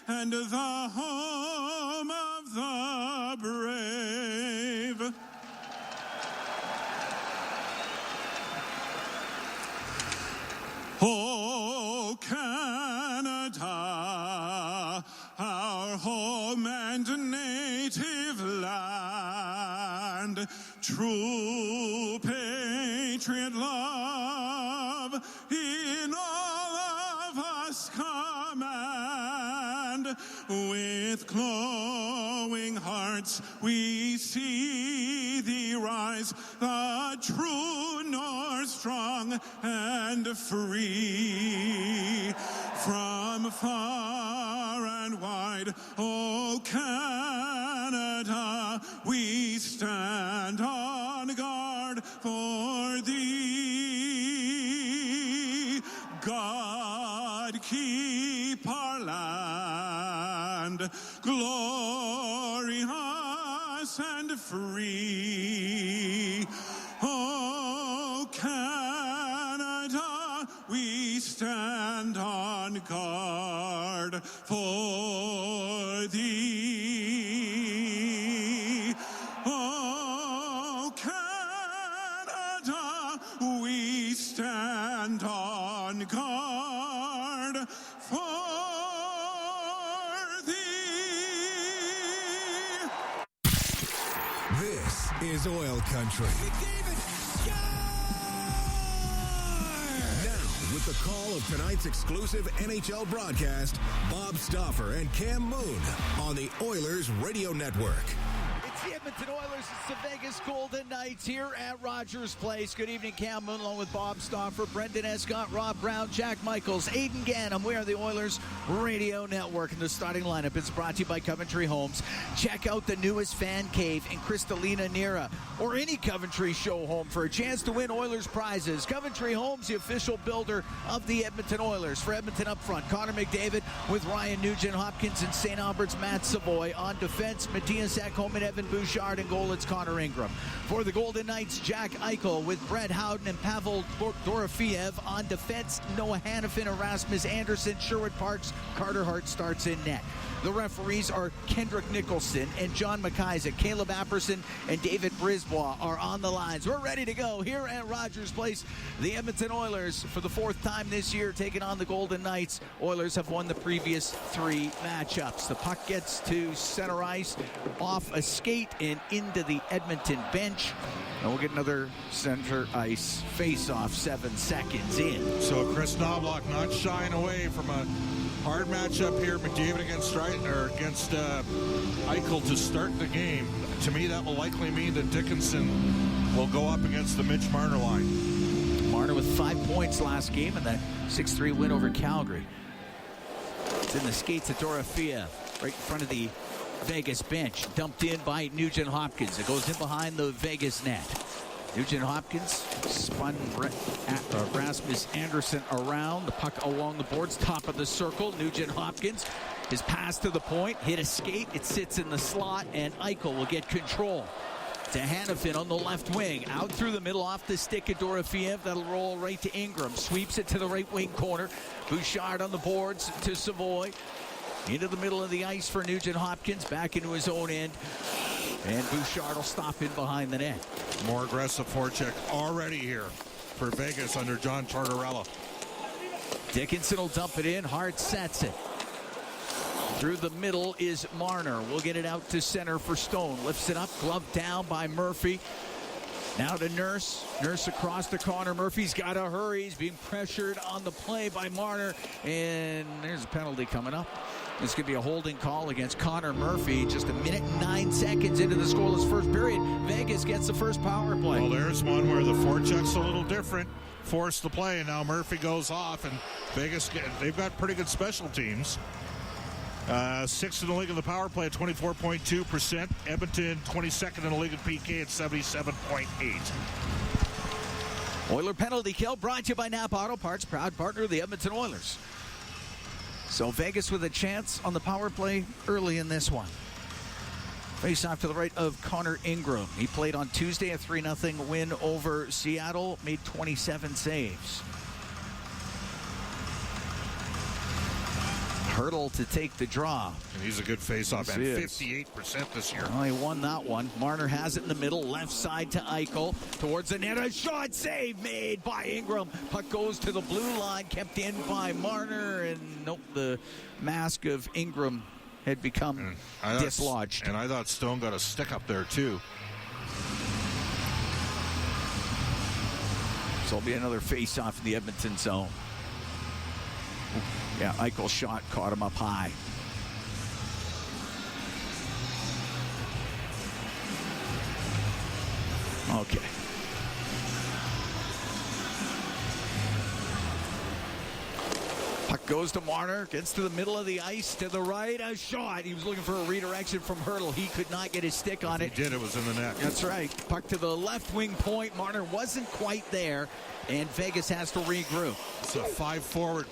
and the home of the brave. Oh, Canada, our home and native land, true patriot love in all of us command. With glowing hearts we see thee rise, the true North strong and free. From far and wide, oh Canada, we stand on guard for thee. God keep our land glorious and free. Oh Canada, we stand on guard for thee. Oh Canada, we stand on guard for thee. This is Oil Country. With the call of tonight's exclusive NHL broadcast, Bob Stauffer and Cam Moon on the Oilers Radio Network. It's the Edmonton Oilers. It's the Vegas Golden Knights here at Rogers Place. Good evening, Cam Moon, along with Bob Stauffer, Brendan Escott, Rob Brown, Jack Michaels, Aidan Gannam. We are the Oilers Radio Network. And the starting lineup is brought to you by Coventry Homes. Check out the newest fan cave in Kristalina Nera, or any Coventry show home for a chance to win Oilers prizes. Coventry Homes, the official builder of the Edmonton Oilers. For Edmonton up front, Connor McDavid with Ryan Nugent-Hopkins and St. Albert's Matt Savoy. On defense, Matthias Ekholm and Evan Bouchard. And goal, it's Connor Ingram. For the Golden Knights, Jack Eichel with Brett Howden and Pavel Dorofeev. On defense, Noah Hannafin, Erasmus Anderson, Sherwood Parks, Carter Hart starts in net. The referees are Kendrick Nicholson and John McIsaac. Caleb Apperson and David Brisbois are on the lines. We're ready to go here at Rogers Place. The Edmonton Oilers, for the fourth time this year, taking on the Golden Knights. Oilers have won the previous three matchups. The puck gets to center ice, off a skate, and into the Edmonton bench. And we'll get another center ice face-off 7 seconds in. So Chris Knobloch not shying away from a hard matchup here. McDavid against Eichel to start the game. To me, that will likely mean that Dickinson will go up against the Mitch Marner line. Marner with 5 points last game in that 6-3 win over Calgary. It's in the skates of Dorofeev, right in front of the Vegas bench. Dumped in by Nugent-Hopkins. It goes in behind the Vegas net. Nugent-Hopkins spun Rasmus Anderson around. The puck along the boards, top of the circle. Nugent-Hopkins, his pass to the point, hit a skate. It sits in the slot, and Eichel will get control. To Hannafin on the left wing. Out through the middle, off the stick of Dorofeev. That'll roll right to Ingram. Sweeps it to the right wing corner. Bouchard on the boards to Savoy. Into the middle of the ice for Nugent-Hopkins. Back into his own end. And Bouchard will stop in behind the net. More aggressive forecheck already here for Vegas under John Tortorella. Dickinson will dump it in. Hart sets it. Through the middle is Marner. We'll get it out to center for Stone. Lifts it up. Glove down by Murphy. Now to Nurse. Nurse across to Connor. Murphy's got to hurry. He's being pressured on the play by Marner. And there's a penalty coming up. This could be a holding call against Connor Murphy. Just a minute and 9 seconds into the scoreless first period. Vegas gets the first power play. Well, there's one where the forecheck's a little different. Forced the play, and now Murphy goes off. And Vegas, they've got pretty good special teams. Sixth in the league in the power play at 24.2%. Edmonton, 22nd in the league at PK at 77.8%. Oiler penalty kill brought to you by Napa Auto Parts, proud partner of the Edmonton Oilers. So Vegas with a chance on the power play early in this one. Face off to the right of Connor Ingram. He played on Tuesday, a 3-0 win over Seattle, made 27 saves. Hurdle to take the draw. And he's a good face-off, Yes, and he is. 58% this year. Well, he won that one. Marner has it in the middle, left side to Eichel. Towards the net, a shot save made by Ingram. Puck goes to the blue line, kept in by Marner, and nope, the mask of Ingram had become dislodged. And I thought Stone got a stick up there, too. So it'll be another face-off in the Edmonton zone. Yeah, Eichel's shot caught him up high. Okay. Puck goes to Marner, gets to the middle of the ice, to the right, a shot. He was looking for a redirection from Hurdle. He could not get his stick on it. He did, it was in the net. That's right. Puck to the left wing point. Marner wasn't quite there, and Vegas has to regroup. It's a 5-forward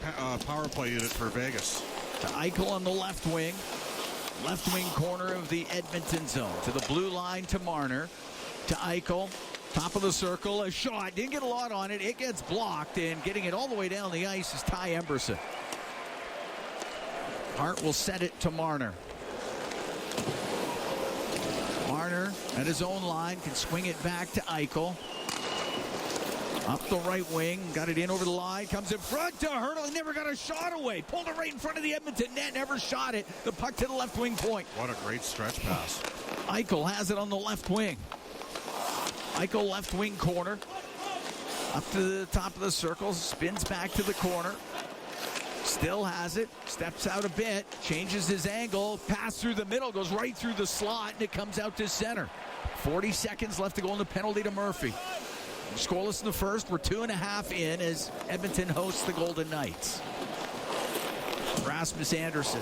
power play unit for Vegas. To Eichel on the left wing corner of the Edmonton zone. To the blue line to Marner. To Eichel. Top of the circle, a shot. Didn't get a lot on it. It gets blocked, and getting it all the way down the ice is Ty Emberson. Hart will set it to Marner. Marner at his own line can swing it back to Eichel. Up the right wing, got it in over the line, comes in front to Hurdle, and never got a shot away. Pulled it right in front of the Edmonton net, never shot it. The puck to the left wing point. What a great stretch pass. Eichel has it on the left wing. Eichel left wing corner. Up to the top of the circle, spins back to the corner. Still has it, steps out a bit, changes his angle, pass through the middle, goes right through the slot, and it comes out to center. 40 seconds left to go in the penalty to Murphy. Scoreless in the first. We're 2.5 in as Edmonton hosts the Golden Knights. Rasmus Anderson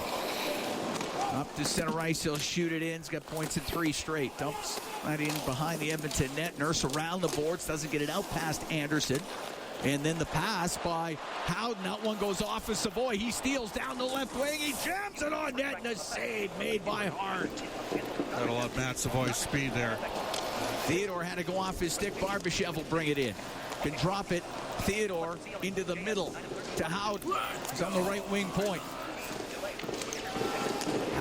up to center ice. He'll shoot it in. He's got points in 3 straight. Dumps right in behind the Edmonton net. Nurse around the boards. Doesn't get it out past Anderson. And then the pass by Howden. That one goes off of Savoy. He steals down the left wing. He jams it on net, and a save made by Hart. That'll let Matt Savoy's speed there. Theodore had to go off his stick. Barbashev will bring it in. Can drop it. Theodore into the middle to Howden. He's on the right wing point.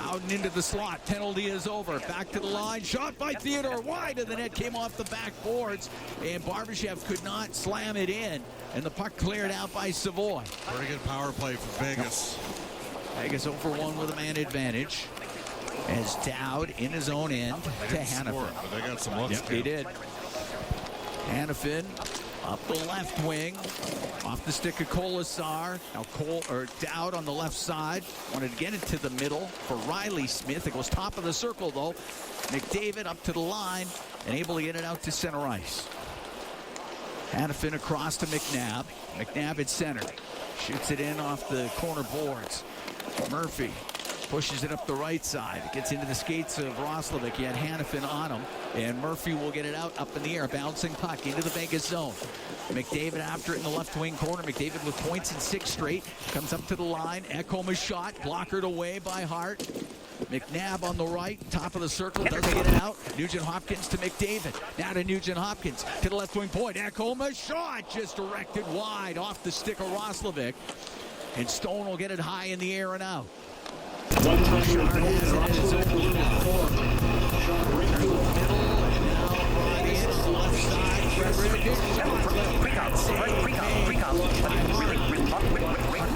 Howden into the slot. Penalty is over. Back to the line. Shot by Theodore wide of the net. Came off the backboards. And Barbashev could not slam it in. And the puck cleared out by Savoy. Pretty good power play for Vegas. Vegas over 1 with a man advantage. As Dowd in his own end to Hanifin. But they got some looks. Yep, they did. Hanifin up the left wing. Off the stick of Colasar. Now Dowd on the left side. Wanted to get it to the middle for Riley Smith. It goes top of the circle, though. McDavid up to the line and able to get it out to center ice. Hanifin across to McNabb. McNabb at center. Shoots it in off the corner boards. Murphy pushes it up the right side. It gets into the skates of Roslovic. He had Hanifin on him. And Murphy will get it out up in the air. Bouncing puck into the Vegas zone. McDavid after it in the left wing corner. McDavid with points in 6 straight. Comes up to the line. Ekholm shot. Blockered away by Hart. McNabb on the right. Top of the circle. Doesn't get it out. Nugent Hopkins to McDavid. Now to Nugent Hopkins. To the left wing point. Ekholm shot. Just directed wide off the stick of Roslovic. And Stone will get it high in the air and out.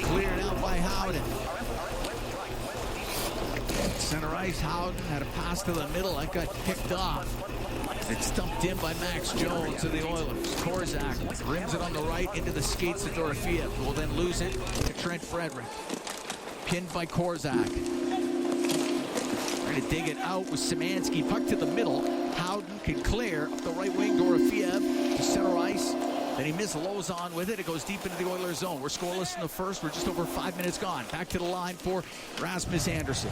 Cleared out by Howden. Center ice, Howden had a pass to the middle. That got picked off. It's stumped in by Max Jones of the Oilers. Korzak rims it on the right into the skates of Dorofeev, who will then lose it to Trent Frederick. Pinned by Korzak. Trying to dig it out with Szymanski. Puck to the middle. Howden can clear up the right wing. Dorofeev to center ice. Then he missed Lozon with it. It goes deep into the Oilers zone. We're scoreless in the first. We're just over 5 minutes gone. Back to the line for Rasmus Anderson.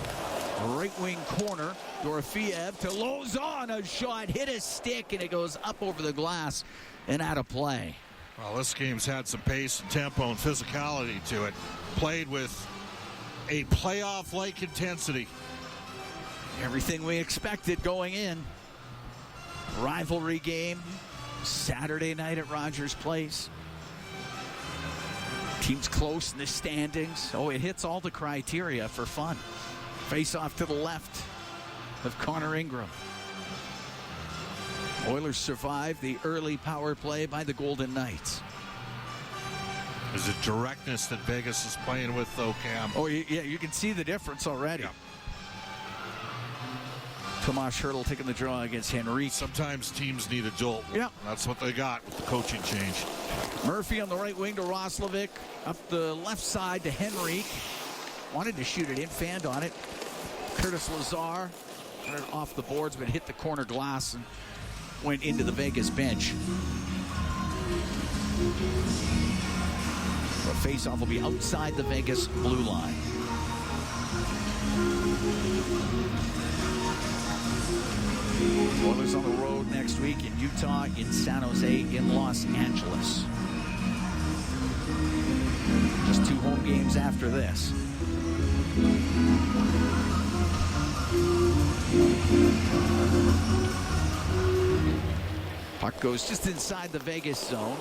Right wing corner. Dorofeev to Lozon. A shot hit a stick, and it goes up over the glass and out of play. Well, this game's had some pace and tempo and physicality to it. Played with a playoff-like intensity. Everything we expected going in. Rivalry game. Saturday night at Rogers Place. Teams close in the standings. Oh, it hits all the criteria for fun. Face off to the left of Connor Ingram. Oilers survive the early power play by the Golden Knights. There's a directness that Vegas is playing with, though, Cam. Oh, yeah, you can see the difference already. Yeah. Tomas Hertl taking the draw against Henrique. Sometimes teams need a jolt. Yeah. That's what they got with the coaching change. Murphy on the right wing to Roslovic. Up the left side to Henrique. Wanted to shoot it in, fanned on it. Curtis Lazar got it off the boards, but hit the corner glass and went into the Vegas bench. The face-off will be outside the Vegas blue line. Oilers on the road next week in Utah, in San Jose, in Los Angeles. Just 2 home games after this. Puck goes just inside the Vegas zone.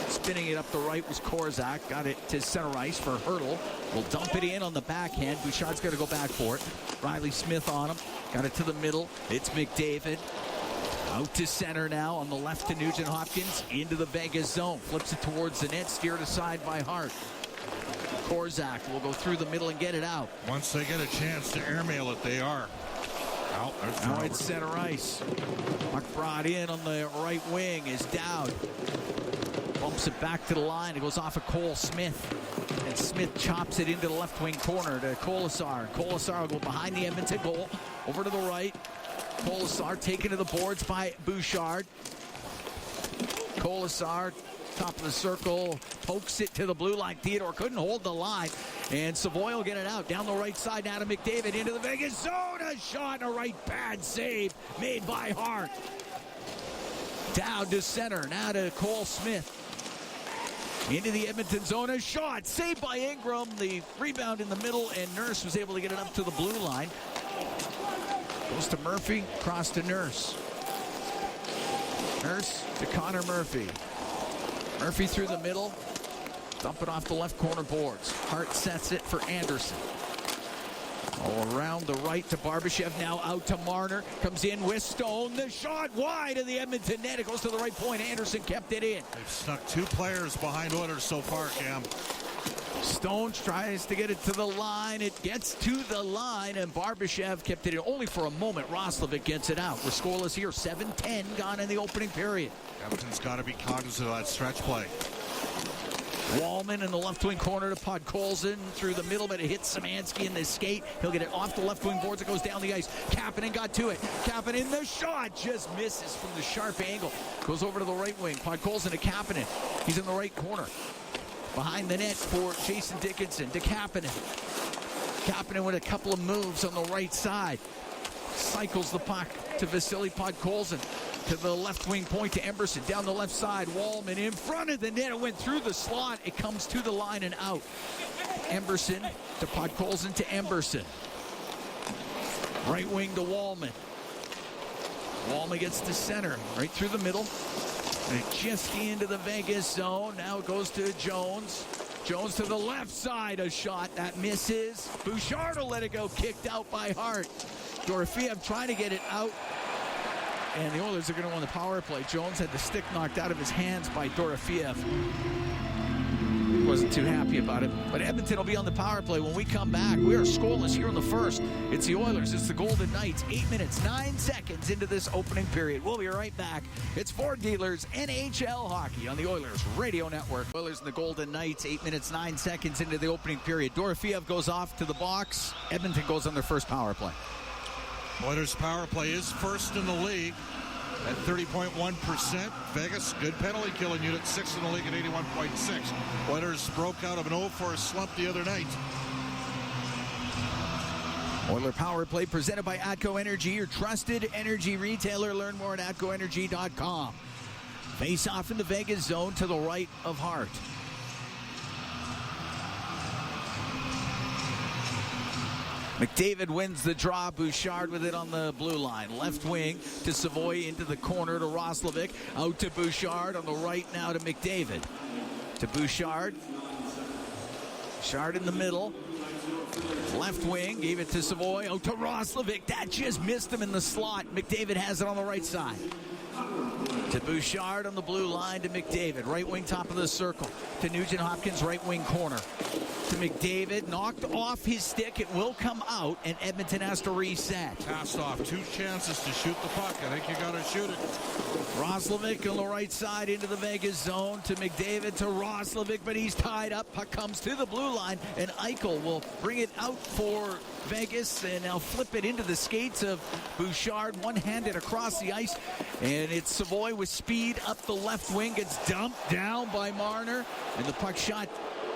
Spinning it up the right was Korzak. Got it to center ice for Hertl. Will dump it in on the backhand. Bouchard's got to go back for it. Riley Smith on him. Got it to the middle. It's McDavid. Out to center now on the left to Nugent Hopkins. Into the Vegas zone. Flips it towards the net. Steered aside by Hart. Korzak will go through the middle and get it out. Once they get a chance to airmail it, they are. Now it's center ice. Puck brought in on the right wing is Dowd. Bumps it back to the line. It goes off of Cole Smith. And Smith chops it into the left wing corner to Kolasar. Kolasar will go behind the Edmonton goal. Over to the right. Kolasar taken to the boards by Bouchard. Kolasar, top of the circle, pokes it to the blue line. Theodore couldn't hold the line. And Savoy will get it out. Down the right side now to McDavid into the Vegas zone. A shot and a right pad save made by Hart. Down to center. Now to Cole Smith. Into the Edmonton zone. A shot. Saved by Ingram. The rebound in the middle. And Nurse was able to get it up to the blue line. Goes to Murphy. Cross to Nurse. Nurse to Connor Murphy. Murphy through the middle. Dump it off the left corner boards. Hart sets it for Anderson. All around the right to Barbashev. Now out to Marner. Comes in with Stone. The shot wide of the Edmonton net. It goes to the right point. Anderson kept it in. They've snuck 2 players behind Oilers so far, Cam. Stone tries to get it to the line. It gets to the line, and Barbashev kept it in only for a moment. Roslovic gets it out. We're scoreless here. 7:10 gone in the opening period. Edmonton's got to be cognizant of that stretch play. Wallman in the left wing corner to Podkolzin through the middle, but it hits Szymanski in the skate. He'll get it off the left wing boards. It goes down the ice. Kapanen got to it. Kapanen, the shot just misses from the sharp angle. Goes over to the right wing. Podkolzin to Kapanen. He's in the right corner. Behind the net for Jason Dickinson to Kapanen. Kapanen with a couple of moves on the right side. Cycles the puck to Vasily Podkolzin. To the left wing point to Emberson. Down the left side, Wallman in front of the net. It went through the slot. It comes to the line and out. Emberson to Podkolzin to Emberson. Right wing to Wallman. Wallman gets to center. Right through the middle. And just into the Vegas zone. Now it goes to Jones. Jones to the left side. A shot that misses. Bouchard will let it go. Kicked out by Hart. Dorofeev trying to get it out. And the Oilers are going to win the power play. Jones had the stick knocked out of his hands by Dorofeev. He wasn't too happy about it. But Edmonton will be on the power play when we come back. We are scoreless here in the first. It's the Oilers. It's the Golden Knights. 8 minutes, 9 seconds into this opening period. We'll be right back. It's Ford Dealers NHL Hockey on the Oilers Radio Network. Oilers and the Golden Knights. 8 minutes, 9 seconds into the opening period. Dorofeev goes off to the box. Edmonton goes on their first power play. Oilers' power play is first in the league at 30.1%. Vegas, good penalty killing unit, 6th in the league at 81.6. Oilers broke out of an 0-4 slump the other night. Oiler power play presented by Atco Energy, your trusted energy retailer. Learn more at atcoenergy.com. Face off in the Vegas zone to the right of Hart. McDavid wins the draw. Bouchard with it on the blue line. Left wing to Savoy into the corner to Roslovic. Out to Bouchard on the right now to McDavid. To Bouchard. Shard in the middle. Left wing, gave it to Savoy. Oh, to Roslovic. That just missed him in the slot. McDavid has it on the right side. To Bouchard on the blue line to McDavid. Right wing, top of the circle. To Nugent-Hopkins, right wing corner. To McDavid, knocked off his stick. It will come out, and Edmonton has to reset. Passed off 2 chances to shoot the puck. I think you got to shoot it. Roslovic on the right side into the Vegas zone. To McDavid, to Roslovic, but he's tied up. Puck comes to the blue line, and Eichel will bring it out for Vegas, and now flip it into the skates of Bouchard, one-handed across the ice, and it's Savoy with speed up the left wing, gets dumped down by Marner, and the puck shot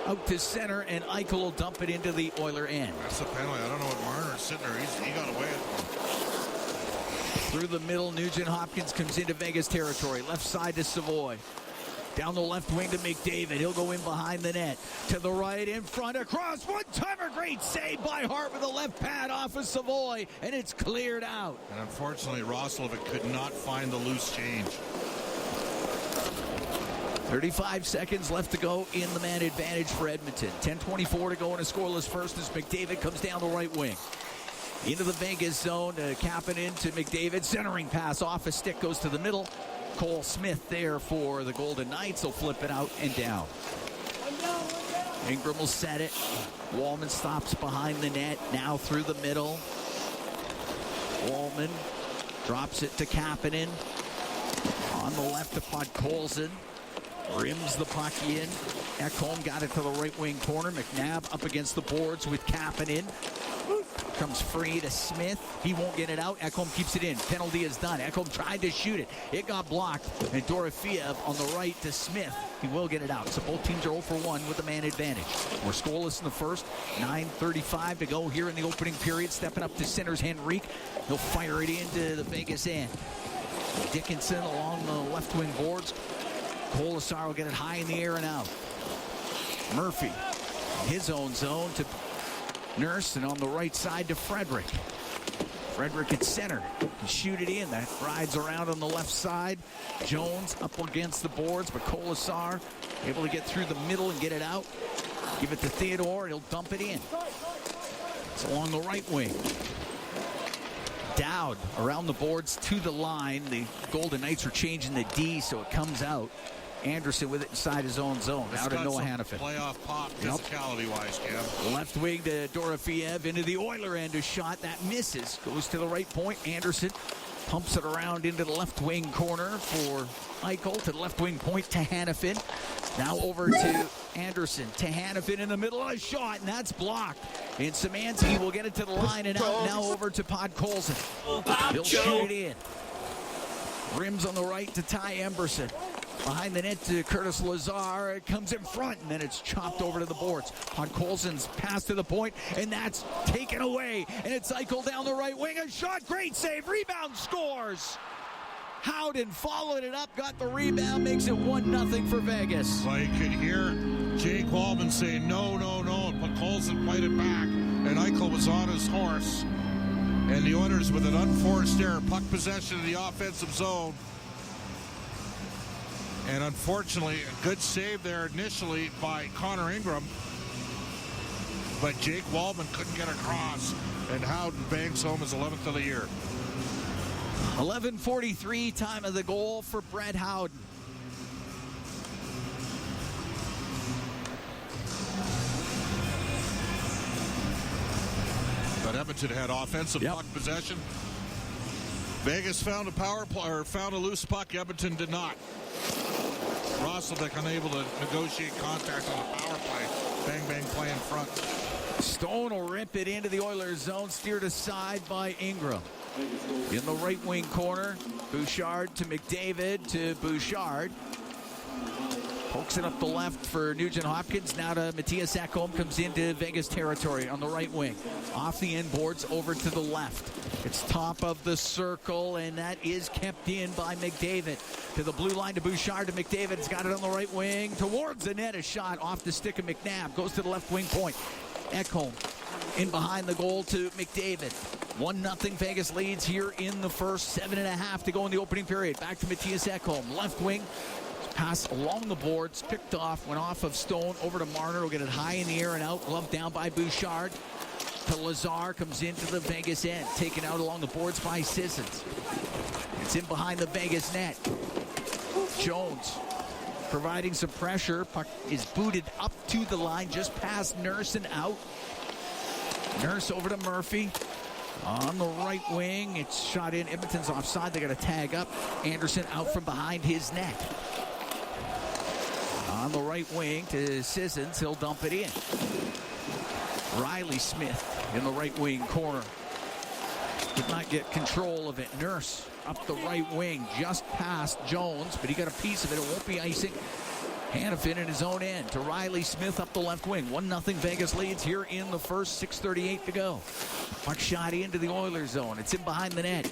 out to center, and Eichel will dump it into the Oiler end. That's a penalty. I don't know what Marner's sitting there. He got away with it. Through the middle, Nugent-Hopkins comes into Vegas territory. Left side to Savoy. Down the left wing to McDavid. He'll go in behind the net. To the right, in front, across. One-timer. Great save by Hart with a left pad off of Savoy, and it's cleared out. And unfortunately, Roslovic could not find the loose change. 35 seconds left to go in the man advantage for Edmonton. 10:24 to go in a scoreless first as McDavid comes down the right wing. Into the Vegas zone, Kapanen to McDavid. Centering pass off a stick, goes to the middle. Cole Smith there for the Golden Knights. He'll flip it out and down. Ingram will set it. Wallman stops behind the net. Now through the middle. Wallman drops it to Kapanen. On the left to Podkolzin. Rims the puck in. Ekholm got it to the right wing corner. McNabb up against the boards with Kapanen. Comes free to Smith. He won't get it out. Ekholm keeps it in. Penalty is done. Ekholm tried to shoot it. It got blocked. And Dorofeev on the right to Smith. He will get it out. So both teams are 0 for 1 with the man advantage. We're scoreless in the first. 9:35 to go here in the opening period. Stepping up to center's Henrique. He'll fire it into the Vegas end. Dickinson along the left wing boards. Colasar will get it high in the air and out. Murphy, his own zone to Nurse, and on the right side to Frederick. Frederick at center. Can shoot it in. That rides around on the left side. Jones up against the boards, but Colasar able to get through the middle and get it out. Give it to Theodore, and he'll dump it in. It's along the right wing. Dowd around the boards to the line. The Golden Knights are changing the D, so it comes out. Anderson with it inside his own zone. Now to Noah Hannafin. Playoff pop, physicality-wise, Cam. Left wing to Dorofeev into the Oiler end. A shot that misses. Goes to the right point. Anderson pumps it around into the left wing corner for Eichel. To the left wing point to Hannafin. Now over to Anderson. To Hannafin in the middle of a shot, and that's blocked. And Szymanski will get it to the line and out. Now over to Podkolzin. He'll shoot it in. Rims on the right to Ty Emberson. Behind the net to Curtis Lazar. It comes in front, and then it's chopped over to the boards. Podkolzin's pass to the point, and that's taken away. And it's Eichel down the right wing. A shot, great save, rebound, scores. Howden followed it up, got the rebound, makes it 1-0 for Vegas. Well, you could hear Jake Wallman say, no, no, no. Podkolzin played it back, and Eichel was on his horse. And the Oilers with an unforced error, puck possession in the offensive zone. And unfortunately, a good save there initially by Connor Ingram. But Jake Wallman couldn't get across. And Howden banks home his 11th of the year. 11:43, time of the goal for Brett Howden. But Edmonton had offensive puck possession. Vegas found a power play, or found a loose puck. Edmonton did not. Roslovic unable to negotiate contact on the power play. Bang, bang, play in front. Stone will rip it into the Oilers zone, steered aside by Ingram. In the right wing corner, Bouchard to McDavid to Bouchard. Pokes it up the left for Nugent-Hopkins. Now to Matthias Ekholm, comes into Vegas territory on the right wing. Off the end boards, over to the left. It's top of the circle, and that is kept in by McDavid. To the blue line to Bouchard to McDavid. He's got it on the right wing. Towards the net, a shot off the stick of McNabb. Goes to the left wing point. Ekholm in behind the goal to McDavid. 1-0 Vegas leads here in the first. 7.5 to go in the opening period. Back to Matthias Ekholm. Left wing. Pass along the boards, picked off, went off of Stone, over to Marner, will get it high in the air and out, gloved down by Bouchard. To Lazar, comes into the Vegas end, taken out along the boards by Sissons. It's in behind the Vegas net. Jones providing some pressure. Puck is booted up to the line, just past Nurse and out. Nurse over to Murphy. On the right wing, it's shot in. Edmonton's offside. They got a tag up. Anderson out from behind his net. On the right wing to Sissons. He'll dump it in. Riley Smith in the right wing corner. Could not get control of it. Nurse up the right wing, just past Jones, but he got a piece of it. It won't be icing. Hanifin in his own end to Riley Smith up the left wing. 1-0 Vegas leads here in the first. 6:38 to go. Puck shot into the Oilers zone. It's in behind the net.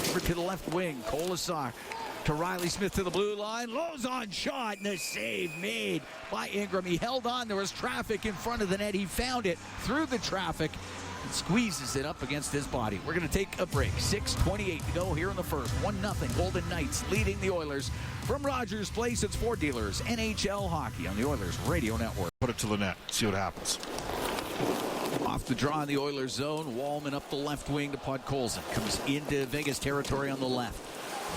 Over to the left wing. Colasar to Riley Smith to the blue line. Lozon shot and a save made by Ingram. He held on. There was traffic in front of the net. He found it through the traffic and squeezes it up against his body. We're going to take a break. 6:28 to go here in the first. 1-0 Golden Knights leading the Oilers from Rogers Place. It's Ford Dealers NHL Hockey on the Oilers Radio Network. Put it to the net. See what happens. Off the draw in the Oilers zone. Wallman up the left wing to Podkolzin. Comes into Vegas territory on the left.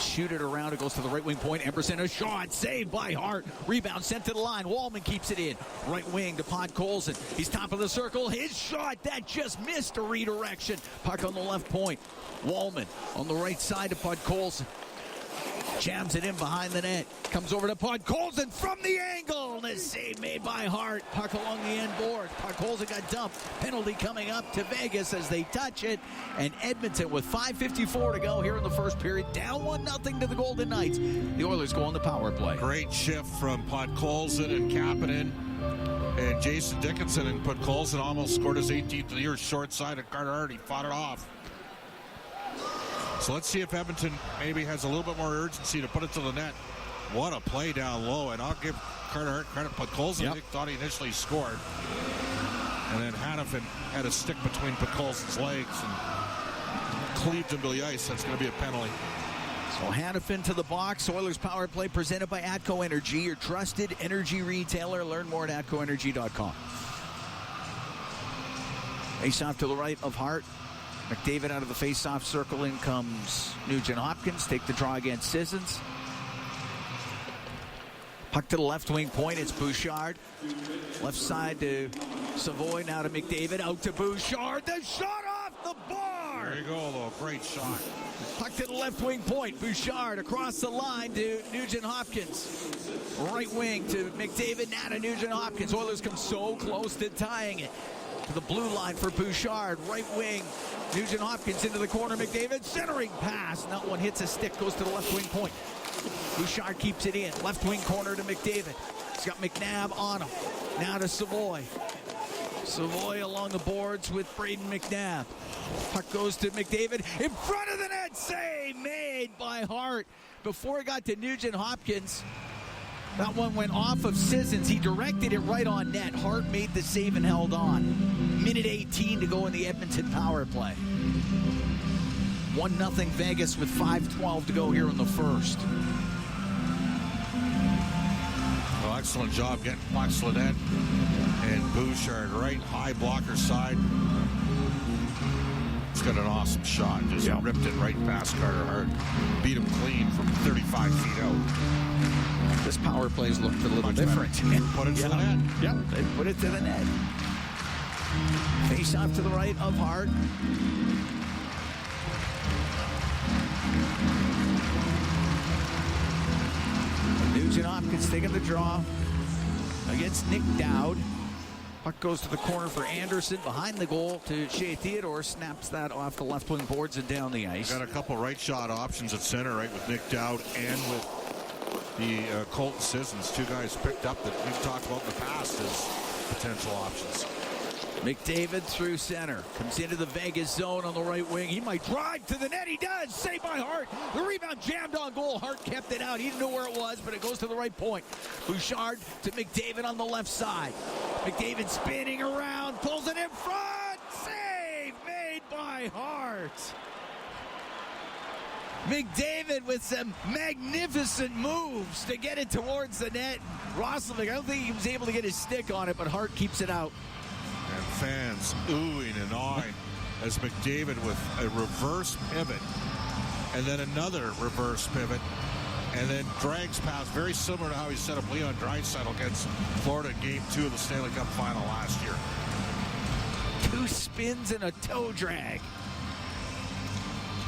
Shoot it around. It goes to the right wing point. Emerson, a shot. Saved by Hart. Rebound sent to the line. Wallman keeps it in. Right wing to Podkolzin. He's top of the circle. His shot. That just missed a redirection. Puck on the left point. Wallman on the right side to Podkolzin. Jams it in behind the net. Comes over to Podkolzin from the angle. And a save made by Hart. Puck along the end board. Podkolzin got dumped. Penalty coming up to Vegas as they touch it. And Edmonton with 5:54 to go here in the first period. Down 1-0 to the Golden Knights. The Oilers go on the power play. Great shift from Podkolzin and Kapanen and Jason Dickinson. And Podkolzin almost scored his 18th of the year short side of Carter Hart. He fought it off. So let's see if Edmonton maybe has a little bit more urgency to put it to the net. What a play down low, and I'll give Carter Hart credit. Podkolzin thought he initially scored. And then Hanifin had a stick between Podkolzin's legs and cleaved him to the ice. That's going to be a penalty. So Hanifin to the box. Oilers power play presented by Atco Energy, your trusted energy retailer. Learn more at atcoenergy.com. Face off to the right of Hart. McDavid out of the face-off circle. In comes Nugent Hopkins. Take the draw against Sissons. Puck to the left wing point. It's Bouchard. Left side to Savoy. Now to McDavid. Out to Bouchard. The shot off the bar. There you go, though. Great shot. Puck to the left wing point. Bouchard across the line to Nugent Hopkins. Right wing to McDavid. Now to Nugent Hopkins. Oilers come so close to tying it. To the blue line for Bouchard. Right wing. Nugent Hopkins into the corner. McDavid centering pass. That one hits a stick. Goes to the left wing point. Bouchard keeps it in. Left wing corner to McDavid. He's got McNabb on him. Now to Savoy. Savoy along the boards with Braden McNabb. Puck goes to McDavid. In front of the net. Save made by Hart. Before it got to Nugent Hopkins. That one went off of Sissons. He directed it right on net. Hart made the save and held on. Minute 18 to go in the Edmonton power play. 1-0 Vegas with 5:12 to go here in the first. Well, excellent job getting Laxladet and Bouchard right high blocker side. He's got an awesome shot. Just ripped it right past Carter Hart. Beat him clean from 35 feet out. This power play's looked a little different. Put it to the net. Yep, they put it to the net. Face off to the right of Hart. Nugent Hopkins taking the draw against Nick Dowd. Puck goes to the corner for Anderson. Behind the goal to Shea Theodore. Snaps that off the left wing boards and down the ice. Got a couple right shot options at center, right, with Nick Dowd and with the Colton Sissons. Two guys picked up that we've talked about in the past as potential options. McDavid through center. Comes into the Vegas zone on the right wing. He might drive to the net. He does. Saved by Hart. The rebound jammed on goal. Hart kept it out. He didn't know where it was, but it goes to the right point. Bouchard to McDavid on the left side. McDavid spinning around. Pulls it in front. Save made by Hart. McDavid with some magnificent moves to get it towards the net. Roslovic, I don't think he was able to get his stick on it, but Hart keeps it out. And fans oohing and awing as McDavid with a reverse pivot and then another reverse pivot and then drags past, very similar to how he set up Leon Draisaitl against Florida in Game 2 of the Stanley Cup Final last year. 2 spins and a toe drag.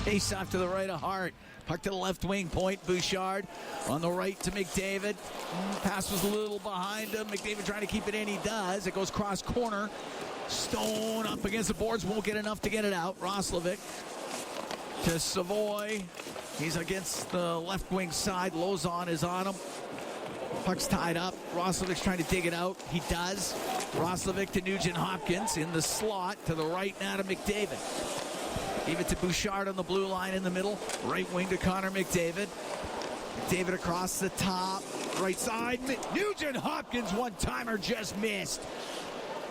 Face off to the right of Hart. Puck to the left wing point. Bouchard on the right to McDavid. Pass was a little behind him. McDavid trying to keep it in. He does. It goes cross corner. Stone up against the boards. Won't get enough to get it out. Roslovic to Savoy. He's against the left wing side. Lozon is on him. Puck's tied up. Roslovic's trying to dig it out. He does. Roslovic to Nugent-Hopkins in the slot to the right now to McDavid. Give it to Bouchard on the blue line in the middle. Right wing to Connor McDavid. McDavid across the top. Right side. Nugent-Hopkins one-timer just missed.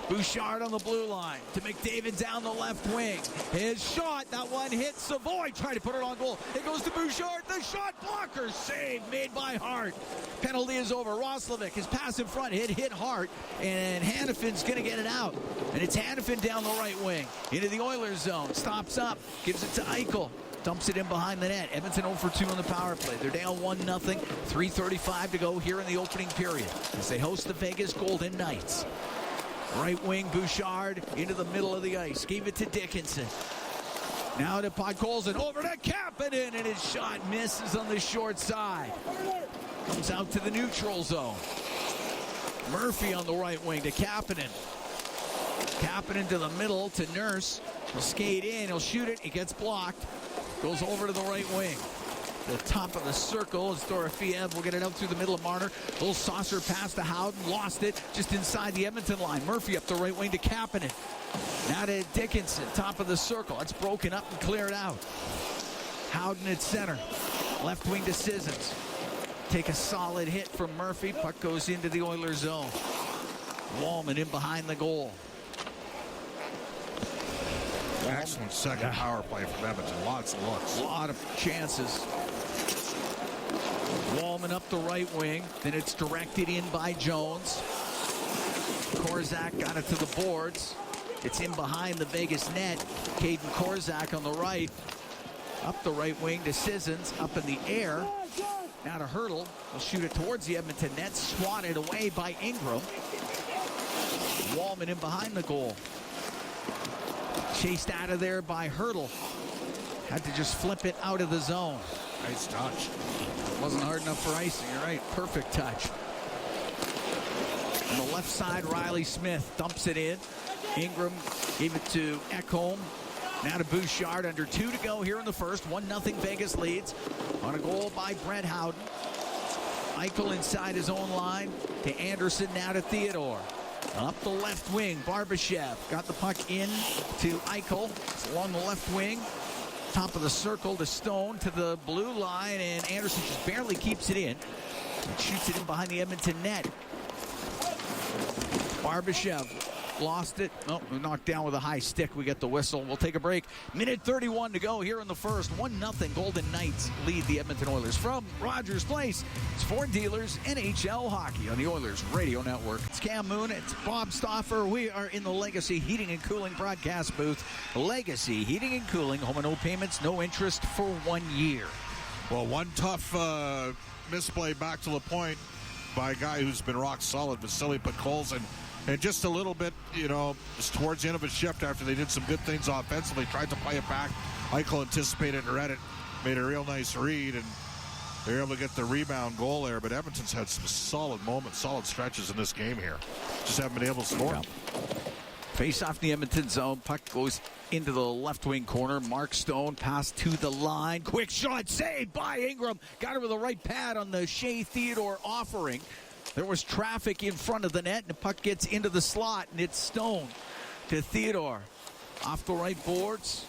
Bouchard on the blue line to McDavid down the left wing. His shot, that one hits Savoy, trying to put it on goal. It goes to Bouchard, the shot blocker, save made by Hart. Penalty is over. Roslovic, his pass in front, hit Hart, and Hannafin's going to get it out. And it's Hannafin down the right wing into the Oilers zone. Stops up, gives it to Eichel. Dumps it in behind the net. Edmonton 0 for 2 on the power play. They're down 1-0. 3:35 to go here in the opening period as they host the Vegas Golden Knights. Right wing, Bouchard into the middle of the ice. Gave it to Dickinson. Now to Podkolzin. Over to Kapanen, and his shot misses on the short side. Comes out to the neutral zone. Murphy on the right wing to Kapanen. Kapanen to the middle to Nurse. He'll skate in. He'll shoot it. It gets blocked. Goes over to the right wing. The top of the circle is Dorofiev. We'll get it out through the middle of Marner. Little saucer pass to Howden. Lost it just inside the Edmonton line. Murphy up the right wing to Kapanen. Now to Dickinson. Top of the circle. It's broken up and cleared out. Howden at center. Left wing to Sissons. Take a solid hit from Murphy. Puck goes into the Oilers zone. Wallman in behind the goal. Excellent second power play from Edmonton. Lots of looks. A lot of chances. Wallman up the right wing. Then it's directed in by Jones. Korzak got it to the boards. It's in behind the Vegas net. Caden Korzak on the right. Up the right wing to Sissons. Up in the air. Now to Hurdle. He'll shoot it towards the Edmonton net. Swatted away by Ingram. Wallman in behind the goal. Chased out of there by Hurdle. Had to just flip it out of the zone. Nice touch. Wasn't hard enough for icing. You're right. Perfect touch. On the left side, Riley Smith dumps it in. Ingram gave it to Ekholm. Now to Bouchard. Under 2 to go here in the first. 1-0 Vegas leads on a goal by Brett Howden. Eichel inside his own line to Anderson. Now to Theodore. Up the left wing, Barbashev got the puck in to Eichel. It's along the left wing. Top of the circle to Stone to the blue line, and Anderson just barely keeps it in. Shoots it in behind the Edmonton net. Barbashev lost it. Oh, knocked down with a high stick. We get the whistle. We'll take a break. Minute 31 to go here in the first. 1-0 Golden Knights lead the Edmonton Oilers. From Rogers Place, it's Ford Dealers NHL Hockey on the Oilers Radio Network. It's Cam Moon. It's Bob Stauffer. We are in the Legacy Heating and Cooling broadcast booth. Legacy Heating and Cooling. Home and no payments, no interest for 1 year. Well, one tough misplay back to the point by a guy who's been rock solid, Vasily Podkolzin. And just a little bit, towards the end of his shift after they did some good things offensively, tried to play it back. Eichel anticipated and read it, made a real nice read, and they were able to get the rebound goal there. But Edmonton's had some solid moments, solid stretches in this game here. Just haven't been able to score. Face off the Edmonton zone. Puck goes into the left wing corner. Mark Stone pass to the line. Quick shot saved by Ingram. Got it with the right pad on the Shea Theodore offering. There was traffic in front of the net, and the puck gets into the slot, and it's Stone to Theodore. Off the right boards.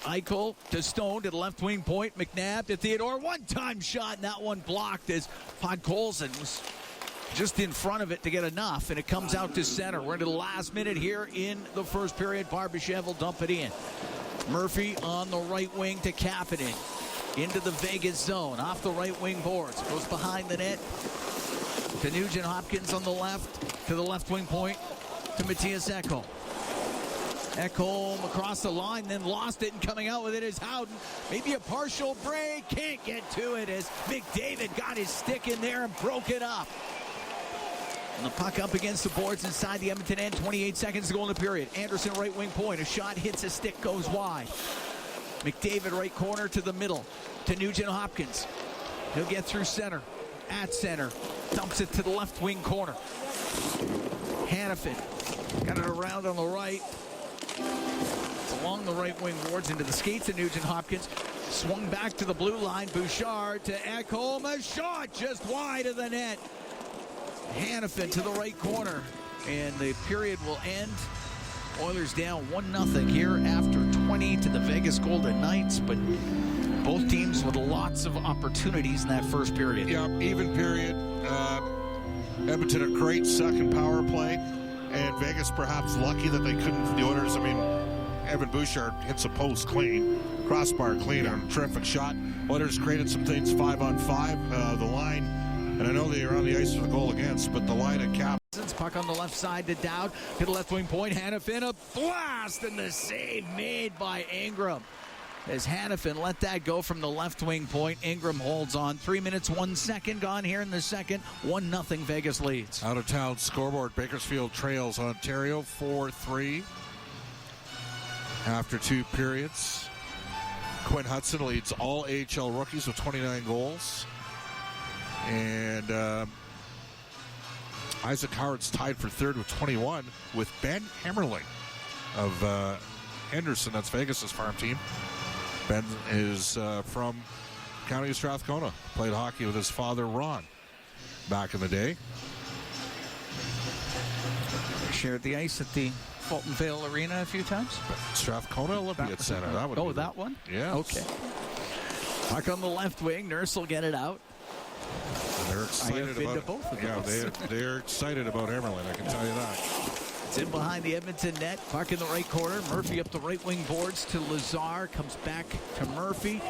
Eichel to Stone to the left wing point. McNabb to Theodore. One-time shot, and that one blocked as Podkolzin was just in front of it to get enough, and it comes out to center. We're into the last minute here in the first period. Barbashev will dump it in. Murphy on the right wing to Kapanen. into the Vegas zone. Off the right wing boards. Goes behind the net to Nugent Hopkins on the left. To the left wing point to Matthias Ekholm. Ekholm across the line, then lost it, and coming out with it is Howden. Maybe a partial break. Can't get to it as McDavid got his stick in there and broke it up. And the puck up against the boards inside the Edmonton end. 28 seconds to go in the period. Anderson right wing point. A shot hits a stick, goes wide. McDavid right corner to the middle to Nugent Hopkins. He'll get through center. At center. Dumps it to the left wing corner. Hannafin got it around on the right. It's along the right wing boards into the skates of Nugent Hopkins. Swung back to the blue line. Bouchard to Ekholm. A shot just wide of the net. Hannafin to the right corner. And the period will end. Oilers down 1-0 here after 20 to the Vegas Golden Knights. But both teams with lots of opportunities in that first period. Yeah, even period. Edmonton a great second power play. And Vegas perhaps lucky that they couldn't. The Oilers, I mean, Evan Bouchard hits a post clean. Crossbar clean and a terrific shot. Oilers created some things 5-on-5. The line, and I know they are on the ice for the goal against, but the line at cap. Puck on the left side to Dowd. To the left wing point. Hannafin, a blast, and the save made by Ingram. As Hannafin let that go from the left wing point. Ingram holds on. 3 minutes, 1 second gone here in the second. 1-0 Vegas leads. Out of town scoreboard. Bakersfield trails Ontario 4-3 after 2 periods. Quinn Hudson leads all AHL rookies with 29 goals. And Isaac Howard's tied for third with 21 with Ben Hemmerling of Henderson. That's Vegas' farm team. Ben is from County of Strathcona. Played hockey with his father, Ron, back in the day. Shared the ice at the Fulton Vale Arena a few times. Strathcona Olympiad Center. That would that one? Yeah. Okay. Puck on the left wing. Nurse will get it out. And they're excited about both of those. They're excited about Emerlin, I can tell you that. It's in behind the Edmonton net. Puck in the right corner. Murphy up the right wing boards to Lazar. Comes back to Murphy.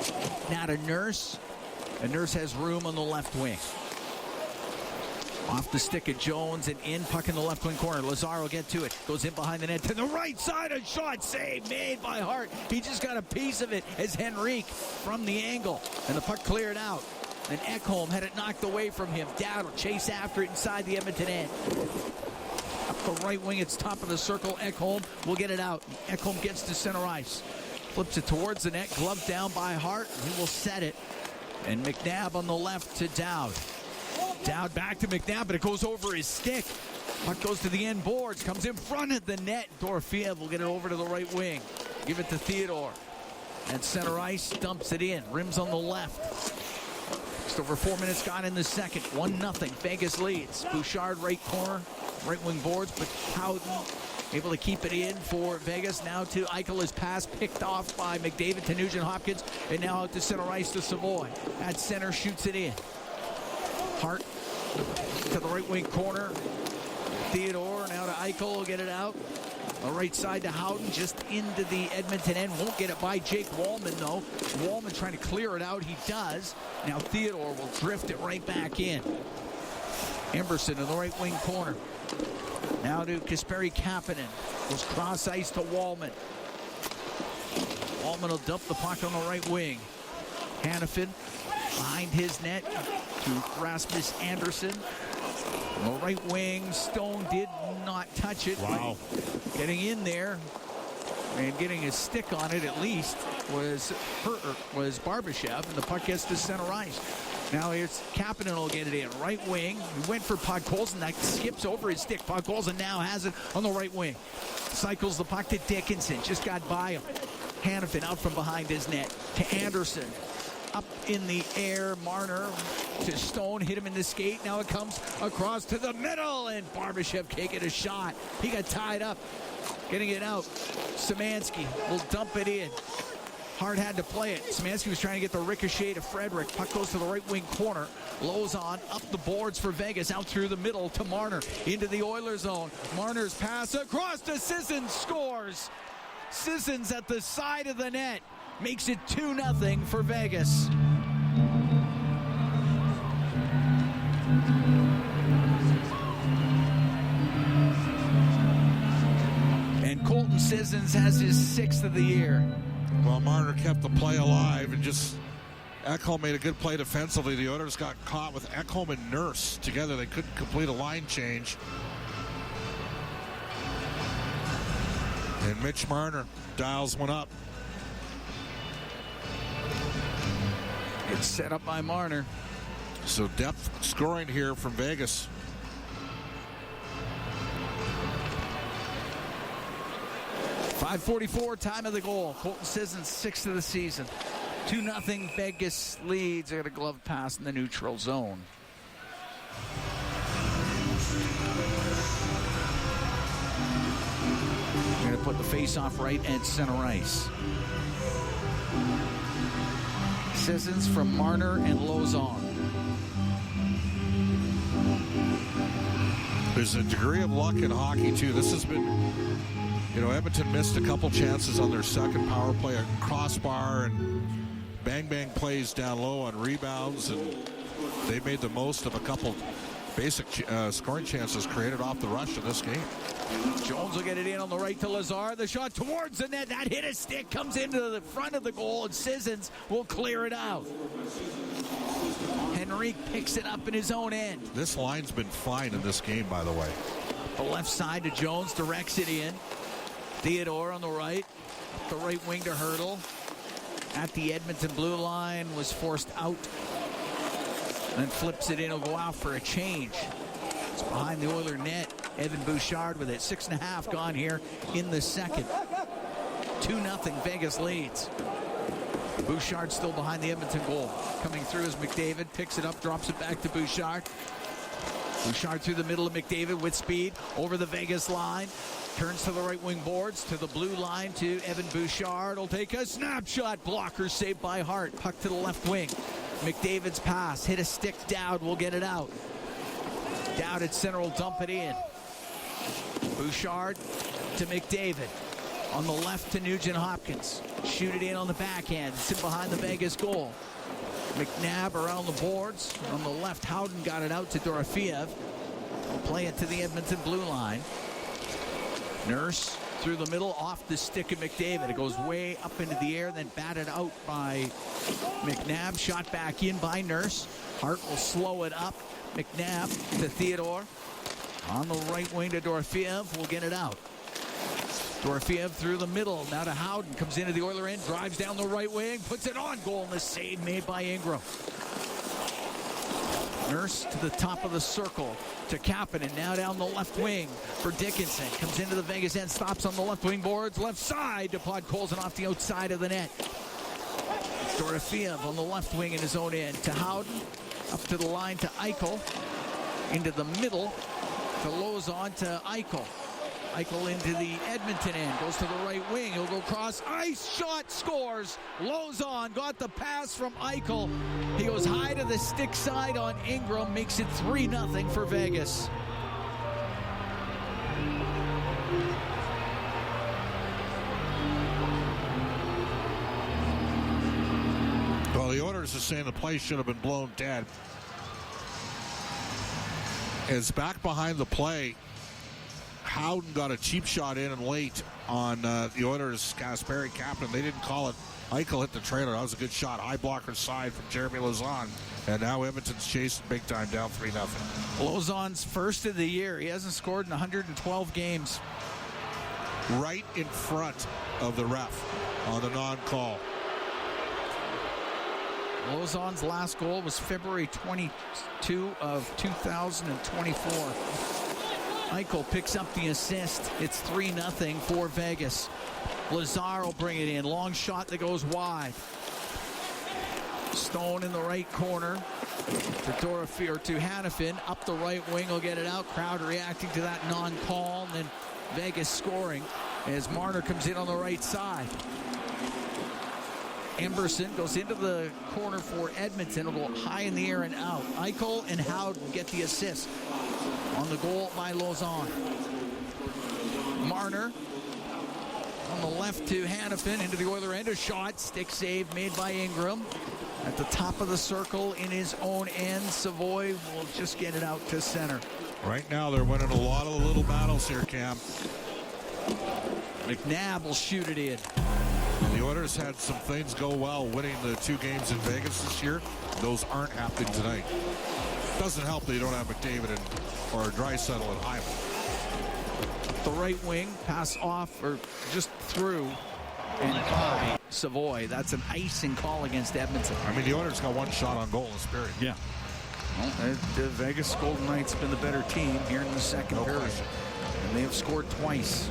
Now to Nurse. And Nurse has room on the left wing. Off the stick of Jones and in. Puck in the left wing corner. Lazar will get to it. Goes in behind the net to the right side. A shot save made by Hart. He just got a piece of it as Henrique from the angle. And the puck cleared out. And Ekholm had it knocked away from him. Dowd will chase after it inside the Edmonton end. Up the right wing, it's top of the circle. Ekholm will get it out. Ekholm gets to center ice. Flips it towards the net. Glove down by Hart. He will set it. And McNabb on the left to Dowd. Dowd back to McNabb, but it goes over his stick. Puck goes to the end boards. Comes in front of the net. Dorofiev will get it over to the right wing. Give it to Theodore. And center ice dumps it in. Rims on the left. Just over 4 minutes gone in the second. 1-0. Vegas leads. Bouchard right corner. Right wing boards, but Howden able to keep it in for Vegas. Now to Eichel. His pass picked off by McDavid to Nugent Hopkins. And now out to center ice to Savoy. At center, shoots it in. Hart to the right wing corner. Theodore now to Eichel. Will get it out. The right side to Howden, just into the Edmonton end. Won't get it by Jake Wallman, though. Wallman trying to clear it out. He does. Now Theodore will drift it right back in. Emberson in the right wing corner. Now to Kasperi Kapanen. Goes cross ice to Wallman. Wallman will dump the puck on the right wing. Hannafin behind his net to Rasmus Anderson. On the right wing, Stone did not touch it. Wow. Getting in there and getting his stick on it at least was Barbashev, and the puck gets to center ice. Now here's Kapanen will get it in. Right wing. He went for Podkolzin. That skips over his stick. Podkolzin now has it on the right wing. Cycles the puck to Dickinson. Just got by him. Hannafin out from behind his net to Anderson. Up in the air, Marner to Stone, hit him in the skate. Now it comes across to the middle, and Barbashev can't get a shot. He got tied up, getting it out. Szymanski will dump it in. Hart had to play it. Szymanski was trying to get the ricochet to Frederick. Puck goes to the right wing corner. Lozon up the boards for Vegas, out through the middle to Marner, into the Oilers zone. Marner's pass across to Sissons, scores. Sissons at the side of the net. makes it 2-0 for Vegas. And Colton Sissons has his 6th of the year. Well, Marner kept the play alive, and just Ekholm made a good play defensively. The Oilers got caught with Ekholm and Nurse together. They couldn't complete a line change. And Mitch Marner dials one up. It's set up by Marner. So depth scoring here from Vegas. .544 time of the goal. Colton Sissons, 6th of the season. 2-0 Vegas leads. They got a glove pass in the neutral zone. Going to put the face-off right at center ice. Sissons from Marner and Lauzon. There's a degree of luck in hockey, too. This has been, Edmonton missed a couple chances on their second power play, a crossbar and bang plays down low on rebounds, and they made the most of a couple basic scoring chances created off the rush in this game. Jones will get it in on the right to Lazar. The shot towards the net. That hit a stick, comes into the front of the goal, and Sissons will clear it out. Henrique picks it up in his own end. This line's been fine in this game, by the way. The left side to Jones, directs it in. Theodore on the right. Up the right wing to Hurdle. At the Edmonton blue line, was forced out. Then flips it in. He'll go out for a change. It's behind the Oiler net. Evan Bouchard with it. 6.5 gone here in the second. 2-0 Vegas leads. Bouchard still behind the Edmonton goal. Coming through is McDavid. Picks it up, drops it back to Bouchard. Bouchard through the middle of McDavid with speed. Over the Vegas line. Turns to the right wing boards. To the blue line to Evan Bouchard. Will take a snapshot. Blocker saved by Hart. Puck to the left wing. McDavid's pass. Hit a stick. Dowd will get it out. Dowd at center will dump it in. Bouchard to McDavid. On the left to Nugent Hopkins. Shoot it in on the backhand. It's in behind the Vegas goal. McNabb around the boards. On the left, Howden got it out to Dorofeev. We'll play it to the Edmonton blue line. Nurse through the middle, off the stick of McDavid. It goes way up into the air, then batted out by McNabb. Shot back in by Nurse. Hart will slow it up. McNabb to Theodore. On the right wing to Dorofeev. Will get it out. Dorofeev through the middle. Now to Howden. Comes into the Oiler end. Drives down the right wing. Puts it on goal. And the save made by Ingram. Nurse to the top of the circle to Kapanen. Now down the left wing for Dickinson. Comes into the Vegas end. Stops on the left wing boards. Left side to Podkolzin off the outside of the net. Dorofeev on the left wing in his own end to Howden. Up to the line to Eichel. Into the middle to Lauzon to Eichel. Eichel into the Edmonton end. Goes to the right wing. He'll go cross ice. Shot. Scores. Lauzon got the pass from Eichel. He goes high to the stick side on Ingram. Makes it 3-0 for Vegas. Well, the Oilers are saying the play should have been blown dead. It's back behind the play. Howden got a cheap shot in and late on the Oilers' Kasperi Kapanen. They didn't call it. Eichel hit the trailer. That was a good shot. High blocker side from Jeremy Lauzon. And now Edmonton's chasing big time, down 3-0. Lauzon's first of the year. He hasn't scored in 112 games. Right in front of the ref on the non-call. Lauzon's last goal was February 22 of 2024. Eichel picks up the assist. It's 3-0 for Vegas. Lazar will bring it in. Long shot that goes wide. Stone in the right corner to Dorofeev, or to Hanifin. Up the right wing will get it out. Crowd reacting to that non-call. And then Vegas scoring as Marner comes in on the right side. Emberson goes into the corner for Edmonton. It'll go high in the air and out. Eichel and Howden get the assist on the goal by Lauzon. Marner On the left to Hannafin, into the Oiler end. A shot, stick save made by Ingram. At the top of the circle in his own end, Savoy will just get it out to center. Right now, they're winning a lot of the little battles here, Cam. McNabb will shoot it in. The Oilers had some things go well winning the 2 games in Vegas this year. Those aren't happening tonight. Doesn't help that you don't have McDavid or Draisaitl and Hyman. The right wing, pass off or just through and by Savoy. That's an icing call against Edmonton. I mean, the Oilers got 1 shot on goal in this period. Yeah. Well, the Vegas Golden Knights have been the better team here in the second period. Question. And they have scored twice.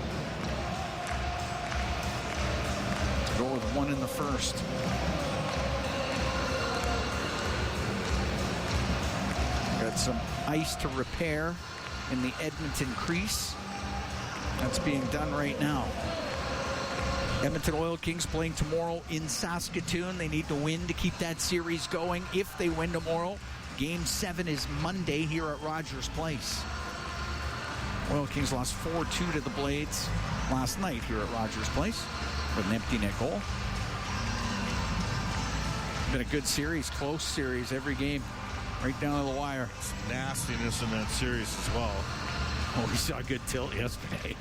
Goal with 1 in the first. Got some ice to repair in the Edmonton crease. That's being done right now. Edmonton Oil Kings playing tomorrow in Saskatoon. They need to win to keep that series going. If they win tomorrow, Game 7 is Monday here at Rogers Place. Oil Kings lost 4-2 to the Blades last night here at Rogers Place with an empty net goal. Been a good series, close series, every game, right down to the wire. Some nastiness in that series as well. Oh, we saw a good tilt yesterday.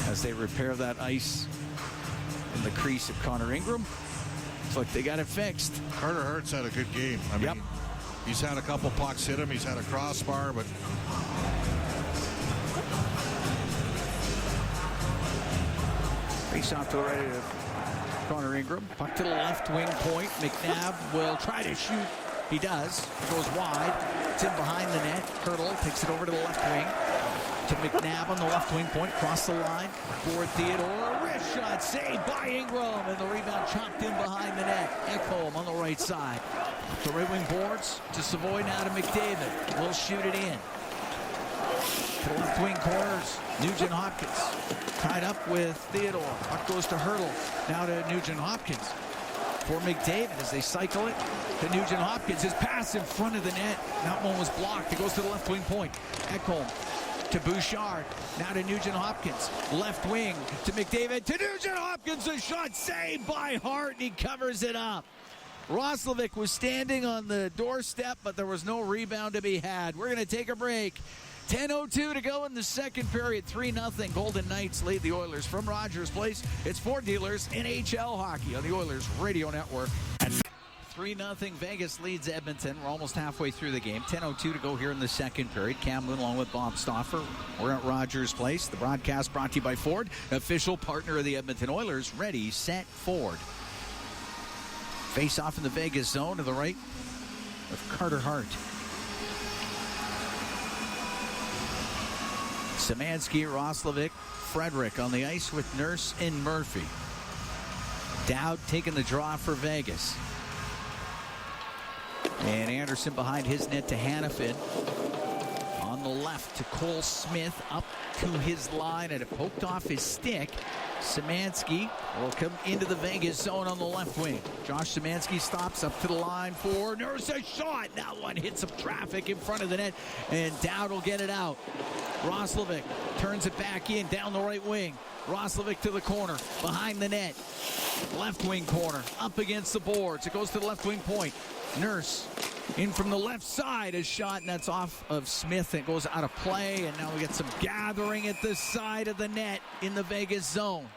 As they repair that ice in the crease of Connor Ingram. Looks like they got it fixed. Carter Hart's had a good game. I mean, he's had a couple pucks hit him. He's had a crossbar, but face off to the right of Connor Ingram. Puck to the left wing point. McNabb will try to shoot. He does. Goes wide. It's in behind the net. Hurdle takes it over to the left wing. To McNabb on the left wing point. Cross the line. For Theodore. A wrist shot saved by Ingram. And the rebound chopped in behind the net. Ekholm on the right side. The right wing boards to Savoy, now to McDavid. Will shoot it in. To the left wing corners. Nugent Hopkins tied up with Theodore. Puck goes to Hurdle. Now to Nugent Hopkins. For McDavid as they cycle it to Nugent Hopkins. His pass in front of the net. That one was blocked. It goes to the left wing point. Ekholm to Bouchard. Now to Nugent Hopkins. Left wing to McDavid. To Nugent Hopkins. A shot saved by Hart. And he covers it up. Roslovic was standing on the doorstep, but there was no rebound to be had. We're going to take a break. 10:02 to go in the second period. 3-0. Golden Knights lead the Oilers from Rogers Place. It's Ford Dealers NHL Hockey on the Oilers Radio Network. At 3-0. Vegas leads Edmonton. We're almost halfway through the game. 10:02 to go here in the second period. Cam Moon along with Bob Stauffer. We're at Rogers Place. The broadcast brought to you by Ford, official partner of the Edmonton Oilers. Ready, set, Ford. Face off in the Vegas zone to the right of Carter Hart. Szymanski, Roslovic, Frederick on the ice with Nurse and Murphy. Dowd taking the draw for Vegas. And Anderson behind his net to Hannafin. On the left to Cole Smith, up to his line, and it poked off his stick. Szymanski will come into the Vegas zone on the left wing. Josh Szymanski stops up to the line for Nurse. A shot. That one hits some traffic in front of the net, and Dowd will get it out. Roslovic turns it back in down the right wing. Roslovic to the corner, behind the net. Left wing corner, up against the boards. It goes to the left wing point. Nurse in from the left side, a shot, and that's off of Smith. It goes out of play, and now we get some gathering at the side of the net in the Vegas zone.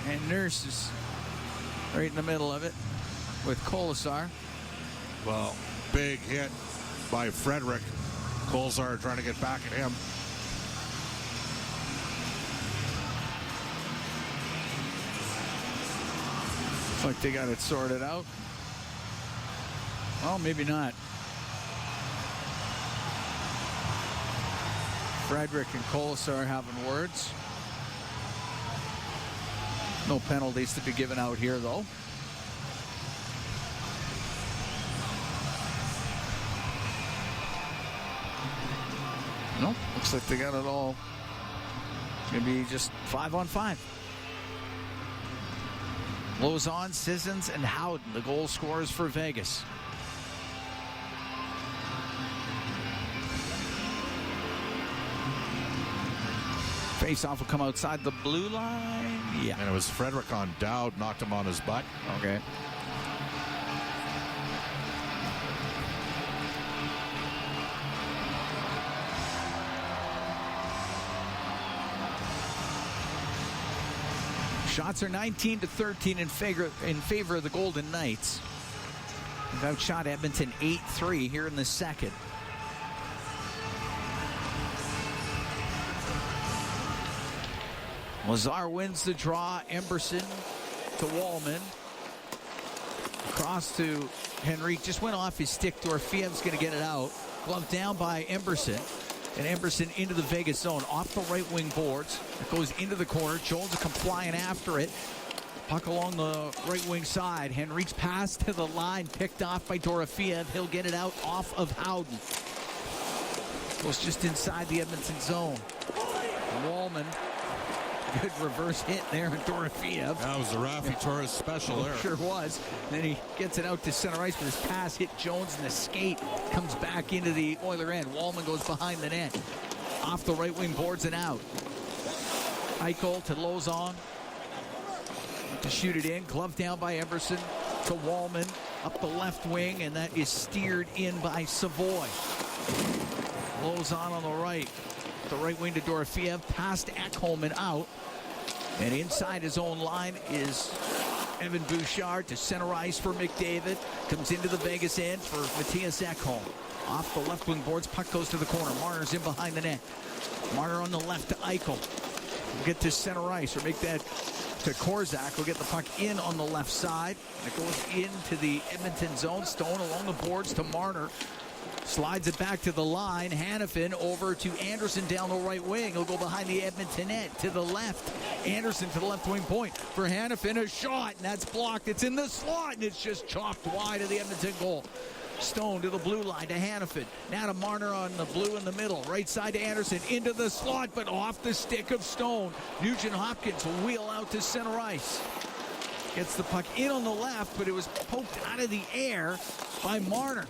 And Nurse is right in the middle of it with Colasar. Well, big hit by Frederick. Colasar trying to get back at him. Looks like they got it sorted out. Well, maybe not. Frederick and Colasar having words. No penalties to be given out here, though. Nope, looks like they got it all. It's going to be just 5-on-5. Lozon, Sissons, and Howden, the goal scorers for Vegas. Face-off will come outside the blue line. Yeah. And it was Frederick on Dowd, knocked him on his butt. Okay. Shots are 19-13 in favor of the Golden Knights. They've outshot Edmonton 8-3 here in the second. Lazar wins the draw. Emberson to Wallman. Across to Henrique. Just went off his stick. Dorfiev's going to get it out. Glove down by Emberson. And Emberson into the Vegas zone. Off the right wing boards. It goes into the corner. Jones will come flying after it. Puck along the right wing side. Henrique's pass to the line. Picked off by Dorofiev. He'll get it out off of Howden. Goes just inside the Edmonton zone. Wallman. Good reverse hit there on Dorofiev. That was the Rafi Torres special there. Sure was. Then he gets it out to center ice, but his pass hit Jones in the skate. Comes back into the Oiler end. Wallman goes behind the net. Off the right wing boards and out. Eichel to Lozon. To shoot it in. Glove down by Emberson to Wallman. Up the left wing, and that is steered in by Savoy. Lozon on the right. The right wing to Dorofiev. Past Ekholm and out. And inside his own line is Evan Bouchard to center ice for McDavid. Comes into the Vegas end for Matthias Ekholm. Off the left wing boards. Puck goes to the corner. Marner's in behind the net. Marner on the left to Eichel. We'll get to center ice or make that to Korzak. We'll get the puck in on the left side. It goes into the Edmonton zone. Stone along the boards to Marner. Slides it back to the line. Hanifin over to Anderson down the right wing. He'll go behind the Edmonton net to the left. Anderson to the left wing point for Hanifin. A shot, and that's blocked. It's in the slot, and it's just chopped wide of the Edmonton goal. Stone to the blue line to Hanifin. Now to Marner on the blue in the middle. Right side to Anderson. Into the slot, but off the stick of Stone. Nugent Hopkins will wheel out to center ice. Gets the puck in on the left, but it was poked out of the air by Marner.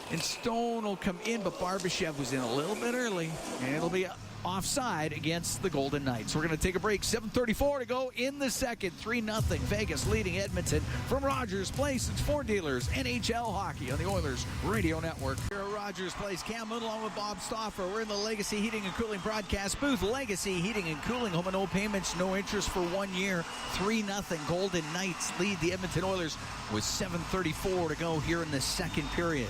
And Stone will come in, but Barbashev was in a little bit early, and it'll be offside against the Golden Knights. We're going to take a break. 7:34 to go in the second. 3-0. Vegas leading Edmonton from Rogers Place. It's Ford Dealers NHL Hockey on the Oilers Radio Network. Here at Rogers Place, Cam Moon along with Bob Stauffer. We're in the Legacy Heating and Cooling broadcast booth. Legacy Heating and Cooling. Home and no payments, no interest for 1 year. 3-0. Golden Knights lead the Edmonton Oilers with 7:34 to go here in the second period.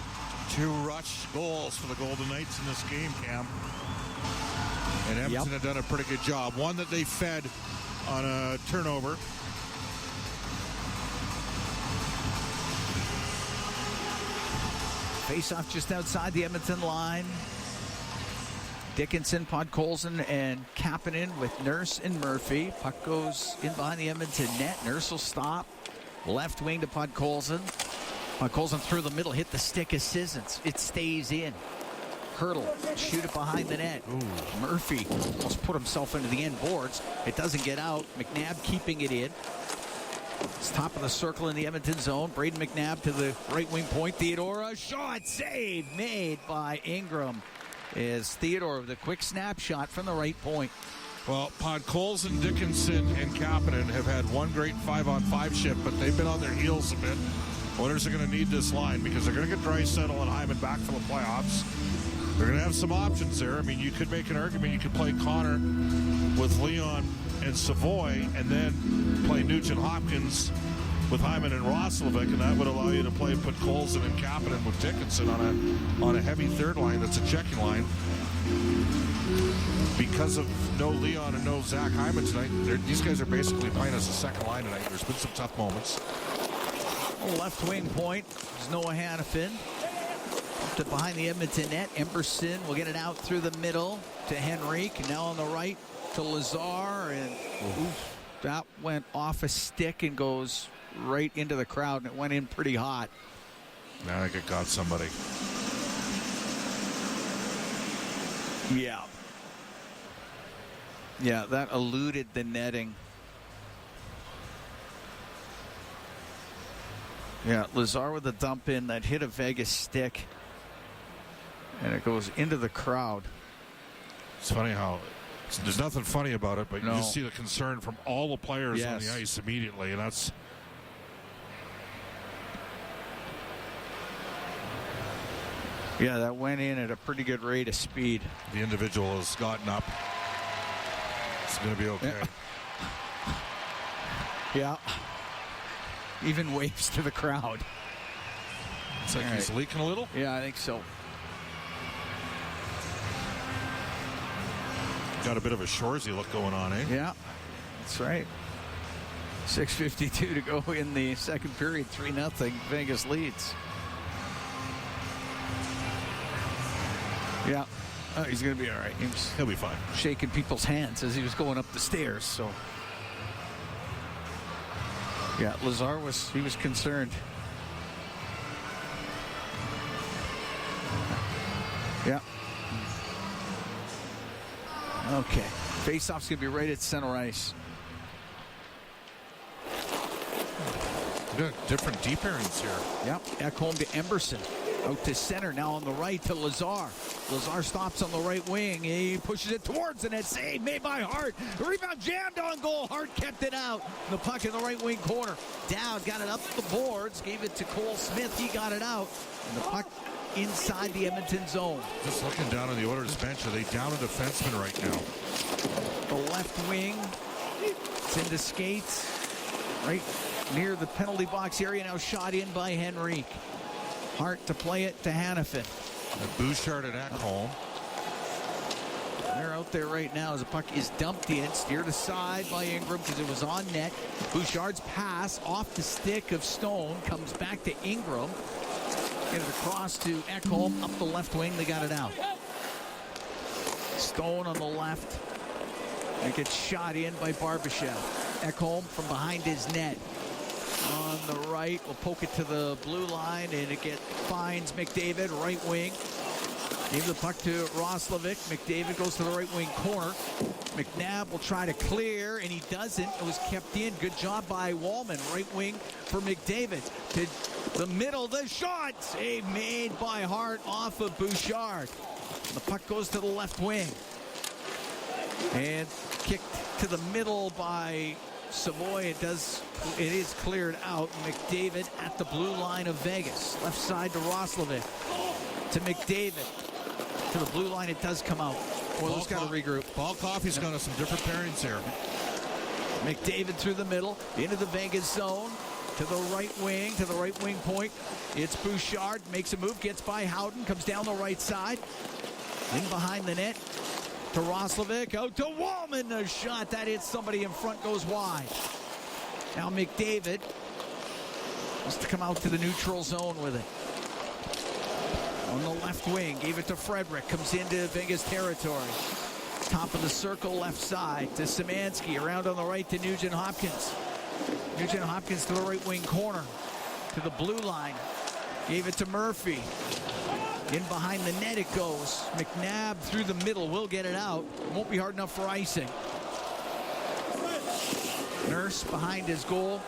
2 rush goals for the Golden Knights in this game, Cam. And Edmonton had done a pretty good job. One that they fed on a turnover. Face-off just outside the Edmonton line. Dickinson, Podkolzin, and Kapanen with Nurse and Murphy. Puck goes in behind the Edmonton net. Nurse will stop. Left wing to Podkolzin. Podkolzin through the middle, hit the stick of Sissons. It stays in. Hurdle, shoot it behind the net. Ooh. Murphy almost put himself into the end boards. It doesn't get out. McNabb keeping it in. It's top of the circle in the Edmonton zone. Braden McNabb to the right wing point. Theodore, a shot, save made by Ingram. Is Theodore with a quick snapshot from the right point. Well, Podkolzin, Dickinson, and Kapanen have had one great 5-on-5 shift, but they've been on their heels a bit. Oilers are going to need this line because they're going to get Draisaitl and Hyman back for the playoffs. They're going to have some options there. I mean, you could make an argument. You could play Connor with Leon and Savoy and then play Nugent Hopkins with Hyman and Roslovic, and that would allow you to play Podkolzin and Kapanen with Dickinson on a heavy third line that's a checking line. Because of no Leon and no Zach Hyman tonight, these guys are basically playing as a second line tonight. There's been some tough moments. Left wing point is Noah Hanifin. To behind the Edmonton net. Emberson will get it out through the middle to Henrique. Now on the right to Lazar. And that went off a stick and goes right into the crowd. And it went in pretty hot. Now I think it got somebody. Yeah. Yeah, that eluded the netting. Yeah, Lazar with a dump in that hit a Vegas stick. And it goes into the crowd. It's funny how There's nothing funny about it, but No. you just see the concern from all the players on the Yes. ice immediately, and that's... Yeah, that went in at a pretty good rate of speed. The individual has gotten up. It's going to be okay. Yeah. Even waves to the crowd. It's like All he's right. leaking a little. Yeah, I think so. Got a bit of a Shoresy look going on, eh? Yeah, that's right. 6:52 to go in the second period. 3-0. Vegas leads. Yeah. Oh, he's going to be all right. He was He'll be fine. shaking people's hands as he was going up the stairs. So, yeah, Lazar was concerned. Yeah. Okay. Face-off's going to be right at center ice. We got different deep areas here. Yep. Ekholm to Emberson. Out to center. Now on the right to Lazar. Lazar stops on the right wing. He pushes it towards the net. Save made by Hart. The rebound jammed on goal. Hart kept it out. The puck in the right wing corner. Dowd got it up the boards. Gave it to Cole Smith. He got it out. And the puck inside the Edmonton zone. Just looking down on the Oilers bench, are they down a defenseman right now? The left wing. It's into skates. Right near the penalty box area. Now shot in by Henrique. Hart to play it to Hannafin. Bouchard at Ekholm. They're out there right now as the puck is dumped in, steered aside by Ingram because it was on net. Bouchard's pass off the stick of Stone comes back to Ingram. Get it across to Ekholm up the left wing. They got it out. Stone on the left. It gets shot in by Barbashev. Ekholm from behind his net. On the right, will poke it to the blue line, and it finds McDavid, right wing. Gave the puck to Roslovic. McDavid goes to the right wing corner. McNabb will try to clear, and he doesn't. It was kept in. Good job by Wallman, right wing for McDavid. To the middle, the shot! Save made by Hart off of Bouchard. The puck goes to the left wing. And kicked to the middle by Savoy. It is cleared out. McDavid at the blue line of Vegas. Left side to Roslovic. To McDavid. To the blue line, it does come out. Oilers got to regroup. Ball Coffey's gone to some different pairings here. McDavid through the middle, into the Vegas zone, to the right wing point. It's Bouchard, makes a move, gets by Howden, comes down the right side. In behind the net to Roslovic, out to Wallman, a shot that hits somebody in front, goes wide. Now McDavid wants to come out to the neutral zone with it. On the left wing, gave it to Frederick, comes into Vegas territory. Top of the circle, left side to Szymanski, around on the right to Nugent Hopkins. Nugent Hopkins to the right wing corner, to the blue line. Gave it to Murphy. In behind the net it goes. McNabb through the middle, will get it out. Won't be hard enough for icing. Nurse behind his goal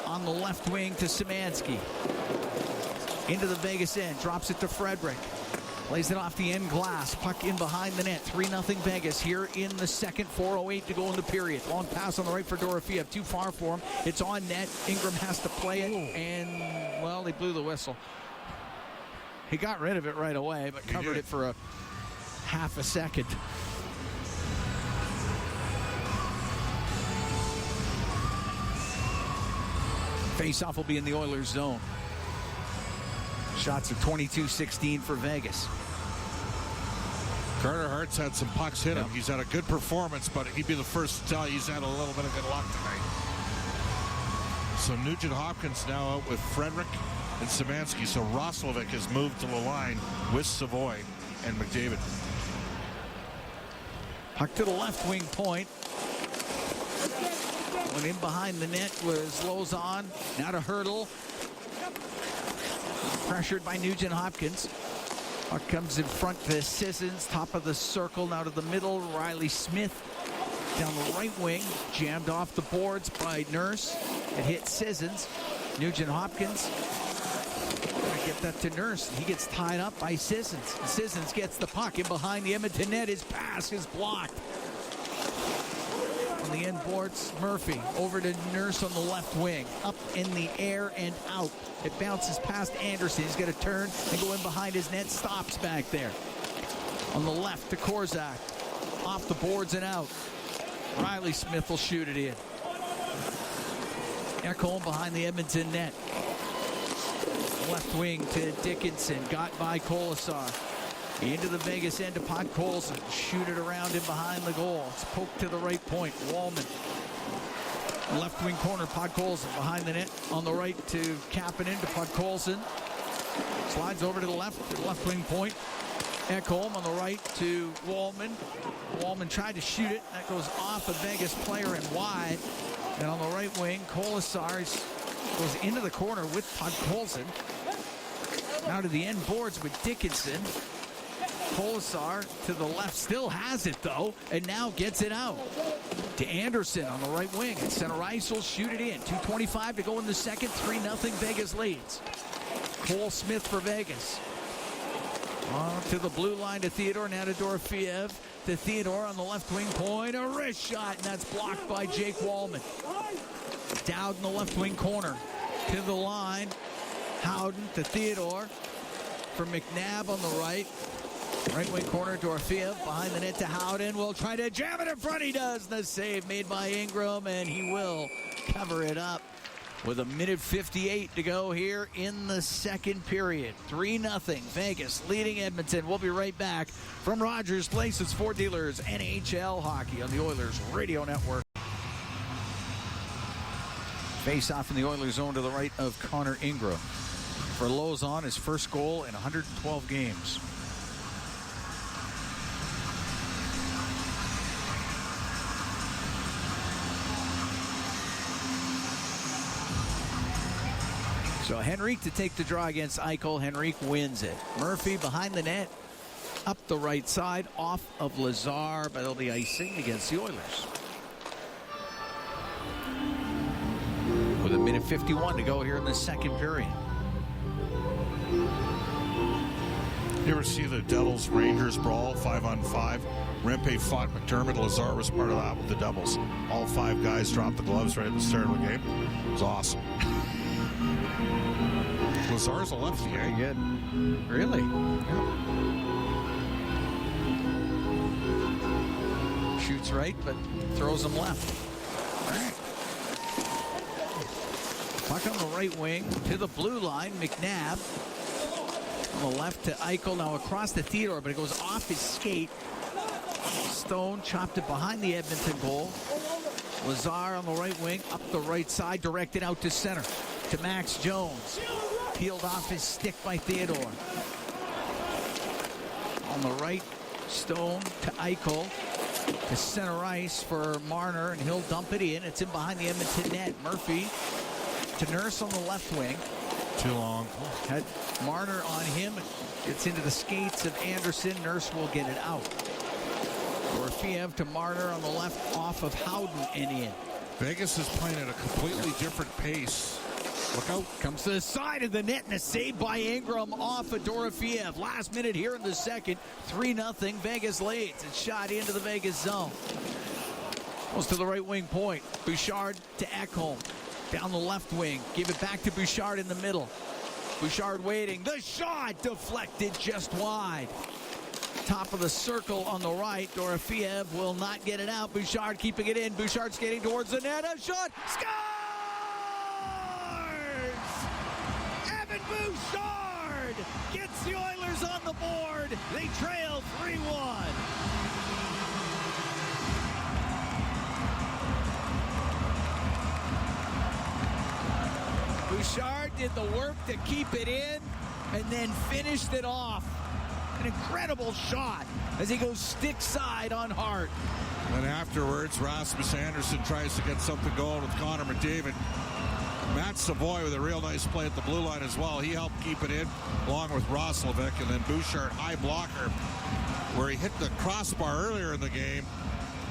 on the left wing to Szymanski. Into the Vegas end, drops it to Frederick. Plays it off the end glass. Puck in behind the net. 3-0 Vegas here in the second. 4:08 to go in the period. Long pass on the right for Dorofeev. Too far for him. It's on net. Ingram has to play it. And, well, they blew the whistle. He got rid of it right away, but covered it for a half a second. Face-off will be in the Oilers' zone. Shots of 22-16 for Vegas. Carter Hart's had some pucks hit him. He's had a good performance, but he'd be the first to tell you he's had a little bit of good luck tonight. So Nugent Hopkins now out with Frederick and Szymanski. So Roslovic has moved to the line with Savoy and McDavid. Puck to the left wing point. Went in behind the net was Lozon. Now to Hurdle. Pressured by Nugent Hopkins. Puck comes in front to Sissons. Top of the circle. Now to the middle. Riley Smith down the right wing. Jammed off the boards by Nurse. It hit Sissons. Nugent Hopkins. Gonna get that to Nurse. He gets tied up by Sissons. Sissons gets the puck in behind the Edmonton net. His pass is blocked. On the end boards, Murphy over to Nurse on the left wing. Up in the air and out. It bounces past Anderson. He's going to turn and go in behind his net. Stops back there. On the left to Korzak. Off the boards and out. Riley Smith will shoot it in. Ekholm behind the Edmonton net. Left wing to Dickinson. Got by Colasar. Into the Vegas end to Podkolzin. Shoot it around in behind the goal. It's poked to the right point. Wallman. Left wing corner, Podkolzin behind the net. On the right to Kapanen to Podkolzin. Slides over to the left wing point. Ekholm on the right to Wallman. Wallman tried to shoot it. That goes off a Vegas player and wide. And on the right wing, Colasar goes into the corner with Podkolzin. Now to the end boards with Dickinson. Colasar to the left, still has it though, and now gets it out to Anderson on the right wing. And center ice will shoot it in. 2:25 to go in the second. 3-0 Vegas leads. Cole Smith for Vegas. To the blue line to Theodore, now to Dorofeev. To Theodore on the left wing point. A wrist shot, and that's blocked by Jake Wallman. Dowd in the left wing corner. To the line. Howden to Theodore. For McNabb on the right. Right wing corner, Dorofeev behind the net to Howden. Will try to jam it in front. He does. The save made by Ingram, and he will cover it up with 1:58 to go here in the second period. 3-0. Vegas leading Edmonton. We'll be right back from Rogers Place. It's Ford Dealers NHL Hockey on the Oilers Radio Network. Face off in the Oilers zone to the right of Connor Ingram. For Lauzon, his first goal in 112 games. So Henrique to take the draw against Eichel. Henrique wins it. Murphy behind the net. Up the right side. Off of Lazar. But it'll be icing against the Oilers. With 1:51 to go here in the second period. You ever see the Devils-Rangers brawl 5-on-5? Rempe fought McDermott. Lazar was part of that with the Devils. All 5 guys dropped the gloves right at the start of the game. It was awesome. Lazar's a lefty, eh? Very good. Really? Yeah. Shoots right, but throws him left. All right. Puck on the right wing to the blue line. McNabb. On the left to Eichel. Now across to Theodore, but it goes off his skate. Stone chopped it behind the Edmonton goal. Lazar on the right wing. Up the right side. Directed out to center. To Max Jones. Peeled off his stick by Theodore. On the right, Stone to Eichel. To center ice for Marner, and he'll dump it in. It's in behind the Edmonton net. Murphy to Nurse on the left wing. Too long. Had Marner on him. Gets into the skates of Anderson. Nurse will get it out. Dorofeev to Marner on the left, off of Howden and in. Vegas is playing at a completely different pace. Look out. Comes to the side of the net and a save by Ingram off of Dorofeev. Last minute here in the second. 3-0 Vegas leads. It's shot into the Vegas zone. Goes to the right wing point. Bouchard to Ekholm. Down the left wing. Give it back to Bouchard in the middle. Bouchard waiting. The shot deflected just wide. Top of the circle on the right. Dorofeev will not get it out. Bouchard keeping it in. Bouchard skating towards the net. A shot. Scores! Evan Bouchard gets the Oilers on the board. They trail 3-1. Bouchard did the work to keep it in and then finished it off. An incredible shot as he goes stick side on Hart. Then afterwards, Rasmus Anderson tries to get something going with Connor McDavid. Matt Savoy with a real nice play at the blue line as well. He helped keep it in along with Roslovic, and then Bouchard, high blocker, where he hit the crossbar earlier in the game.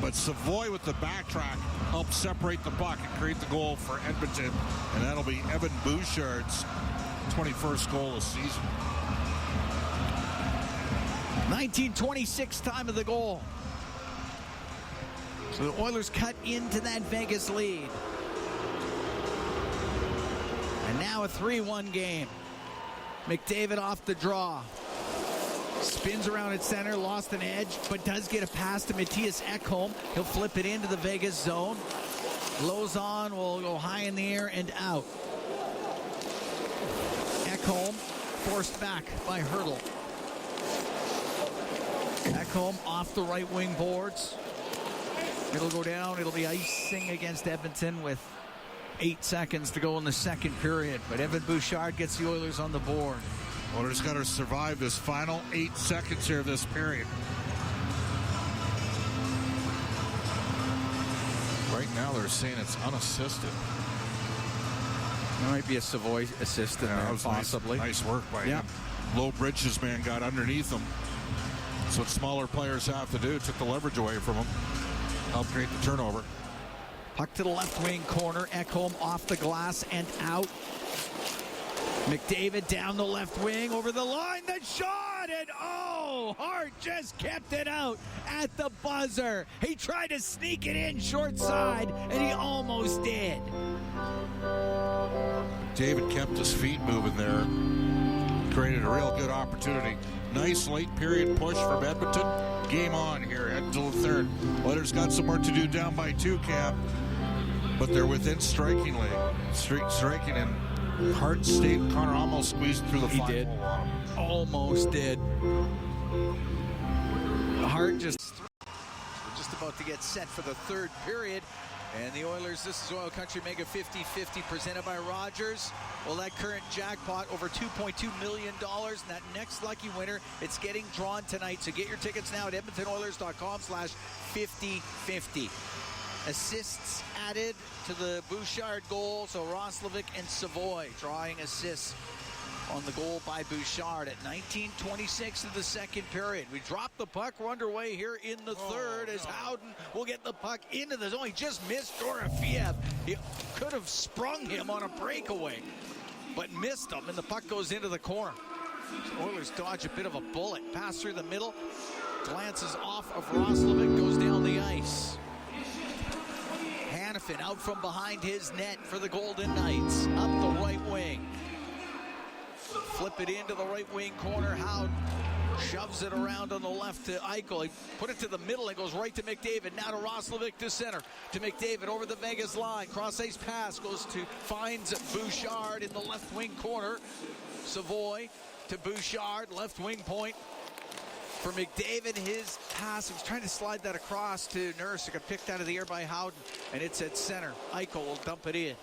But Savoy with the backtrack helped separate the puck and create the goal for Edmonton. And that'll be Evan Bouchard's 21st goal of the season. 1926 time of the goal. So the Oilers cut into that Vegas lead. And now a 3-1 game. McDavid off the draw. Spins around at center, lost an edge, but does get a pass to Matthias Ekholm. He'll flip it into the Vegas zone. Lozon will go high in the air and out. Ekholm forced back by Hurdle. Ekholm off the right wing boards. It'll go down. It'll be icing against Edmonton with 8 seconds to go in the second period. But Evan Bouchard gets the Oilers on the board. Oilers got to survive this final 8 seconds here of this period. Right now they're saying it's unassisted. There might be a Savoy assist in there, possibly. Nice work by him. Low Bridges man got underneath him. That's what smaller players have to do. Took the leverage away from him. Helped create the turnover. Puck to the left wing corner. Ekholm off the glass and out. McDavid down the left wing over the line. The shot, and Hart just kept it out at the buzzer. He tried to sneak it in short side, and he almost did. David kept his feet moving there. Created a real good opportunity. Nice late period push from Edmonton. Game on here, head until the third. Oilers got some work to do down by 2, Cam. But they're within striking and Hart stayed. Connor almost squeezed through the final. He did. Almost did. Hart just... We're just about to get set for the third period. And the Oilers, this is Oil Country Mega 50-50 presented by Rogers. Well, that current jackpot over $2.2 million. And that next lucky winner, it's getting drawn tonight. So get your tickets now at EdmontonOilers.com/50-50. Assists added to the Bouchard goal. So Roslovic and Savoy drawing assists on the goal by Bouchard at 19:26 of the second period. We dropped the puck. We're underway here in the third as Howden will get the puck into the zone. He just missed Dorofiev. He could have sprung him on a breakaway, but missed him, and the puck goes into the corner. So Oilers dodge a bit of a bullet. Pass through the middle. Glances off of Roslovic. Goes down the ice. Hanifin out from behind his net for the Golden Knights. Up the right wing. Flip it into the right wing corner. Howden shoves it around on the left to Eichel. He put it to the middle and goes right to McDavid. Now to Roslovic to center. To McDavid over the Vegas line. Cross-ice pass finds Bouchard in the left wing corner. Savoy to Bouchard, left wing point. For McDavid, his pass, he was trying to slide that across to Nurse. It got picked out of the air by Howden, and it's at center. Eichel will dump it in.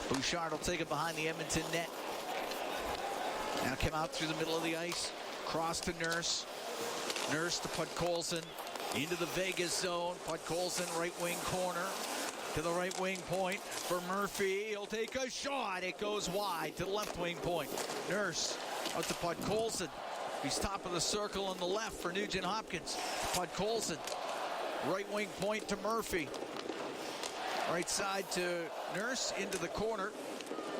Bouchard will take it behind the Edmonton net. Now come out through the middle of the ice. Cross to Nurse. Nurse to Podkolzin. Into the Vegas zone. Podkolzin, right wing corner. To the right wing point for Murphy. He'll take a shot. It goes wide to the left wing point. Nurse out to Podkolzin. He's top of the circle on the left for Nugent Hopkins. Podkolzin. Right wing point to Murphy. Right side to Nurse into the corner.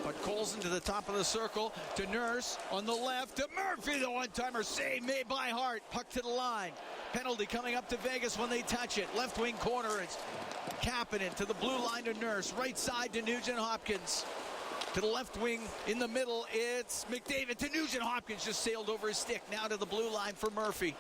Podkolzin to the top of the circle to Nurse on the left to Murphy. The one-timer save made by Hart. Puck to the line. Penalty coming up to Vegas when they touch it. Left wing corner. It's Kapanen to the blue line to Nurse. Right side to Nugent Hopkins. To the left wing in the middle, it's McDavid to Nugent Hopkins. Just sailed over his stick. Now to the blue line for Murphy.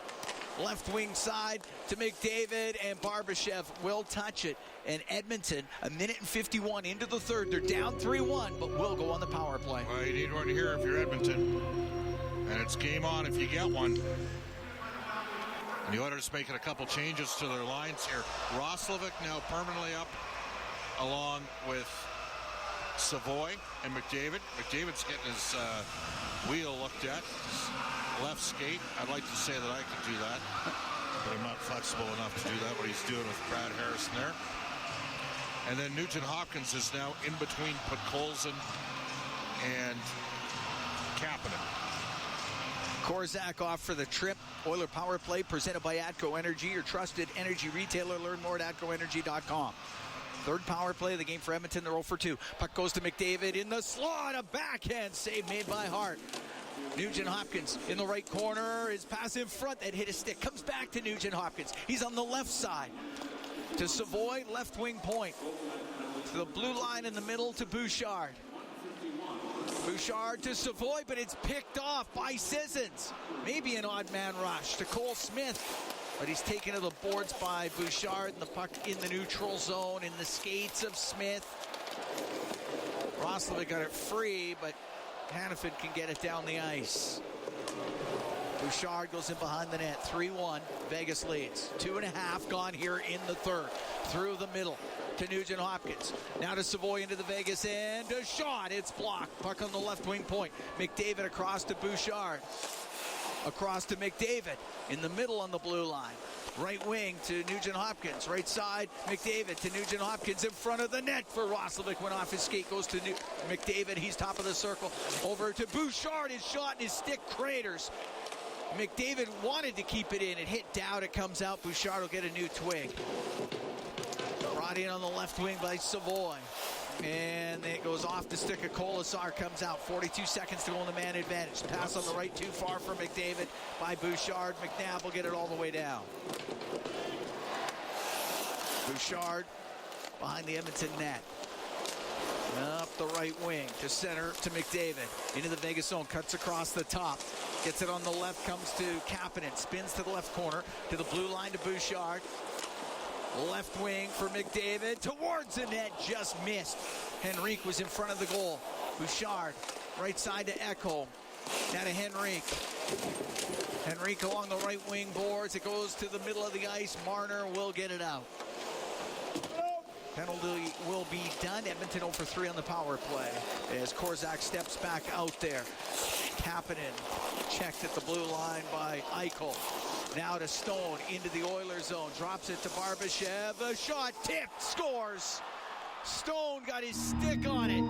Left wing side to McDavid, and Barbashev will touch it. And Edmonton, 1:51 into the third. They're down 3-1, but will go on the power play. Well, you need one here if you're Edmonton. And it's game on if you get one. And the Oilers making a couple changes to their lines here. Roslovic now permanently up along with Savoy and McDavid. McDavid's getting his wheel looked at. Left skate. I'd like to say that I could do that, but I'm not flexible enough to do that, what he's doing with Brad Harrison there. And then Nugent Hopkins is now in between Podkolzin and Kapanen. Korzak off for the trip. Oiler Power Play presented by Atco Energy, your trusted energy retailer. Learn more at atcoenergy.com. Third power play of the game for Edmonton. They're 0 for 2. Puck goes to McDavid in the slot. A backhand save made by Hart. Nugent-Hopkins in the right corner. His pass in front that hit a stick. Comes back to Nugent-Hopkins. He's on the left side. To Savoy, left wing point. To the blue line in the middle to Bouchard. Bouchard to Savoy, but it's picked off by Sissons. Maybe an odd man rush to Cole Smith. But he's taken to the boards by Bouchard, and the puck in the neutral zone, in the skates of Smith. Roslovic got it free, but Hannafin can get it down the ice. Bouchard goes in behind the net. 3-1. Vegas leads. 2.5 gone here in the third. Through the middle to Nugent-Hopkins. Now to Savoy into the Vegas end. A shot. It's blocked. Puck on the left wing point. McDavid across to Bouchard. Across to McDavid. In the middle on the blue line. Right wing to Nugent-Hopkins. Right side, McDavid to Nugent-Hopkins in front of the net for Roslovic. Went off his skate, goes to McDavid. He's top of the circle. Over to Bouchard. His shot and his stick craters. McDavid wanted to keep it in. It hit down. It comes out. Bouchard will get a new twig. Brought in on the left wing by Savoy. And it goes off the stick of Colasar. Comes out. 42 seconds to go on the man advantage. Pass on the right too far for McDavid by Bouchard. McNabb will get it all the way down. Bouchard behind the Edmonton net. Up the right wing to center to McDavid. Into the Vegas zone. Cuts across the top. Gets it on the left. Comes to Kapanen. Spins to the left corner. To the blue line to Bouchard. Left wing for McDavid. Towards the net. Just missed. Henrique was in front of the goal. Bouchard. Right side to Ekholm. Now to Henrique. Henrique along the right wing boards. It goes to the middle of the ice. Marner will get it out. Penalty will be done. Edmonton 0 for 3 on the power play as Korzak steps back out there. Kapanen checked at the blue line by Eichel. Now to Stone into the Oilers zone. Drops it to Barbashev. A shot tipped. Scores. Stone got his stick on it.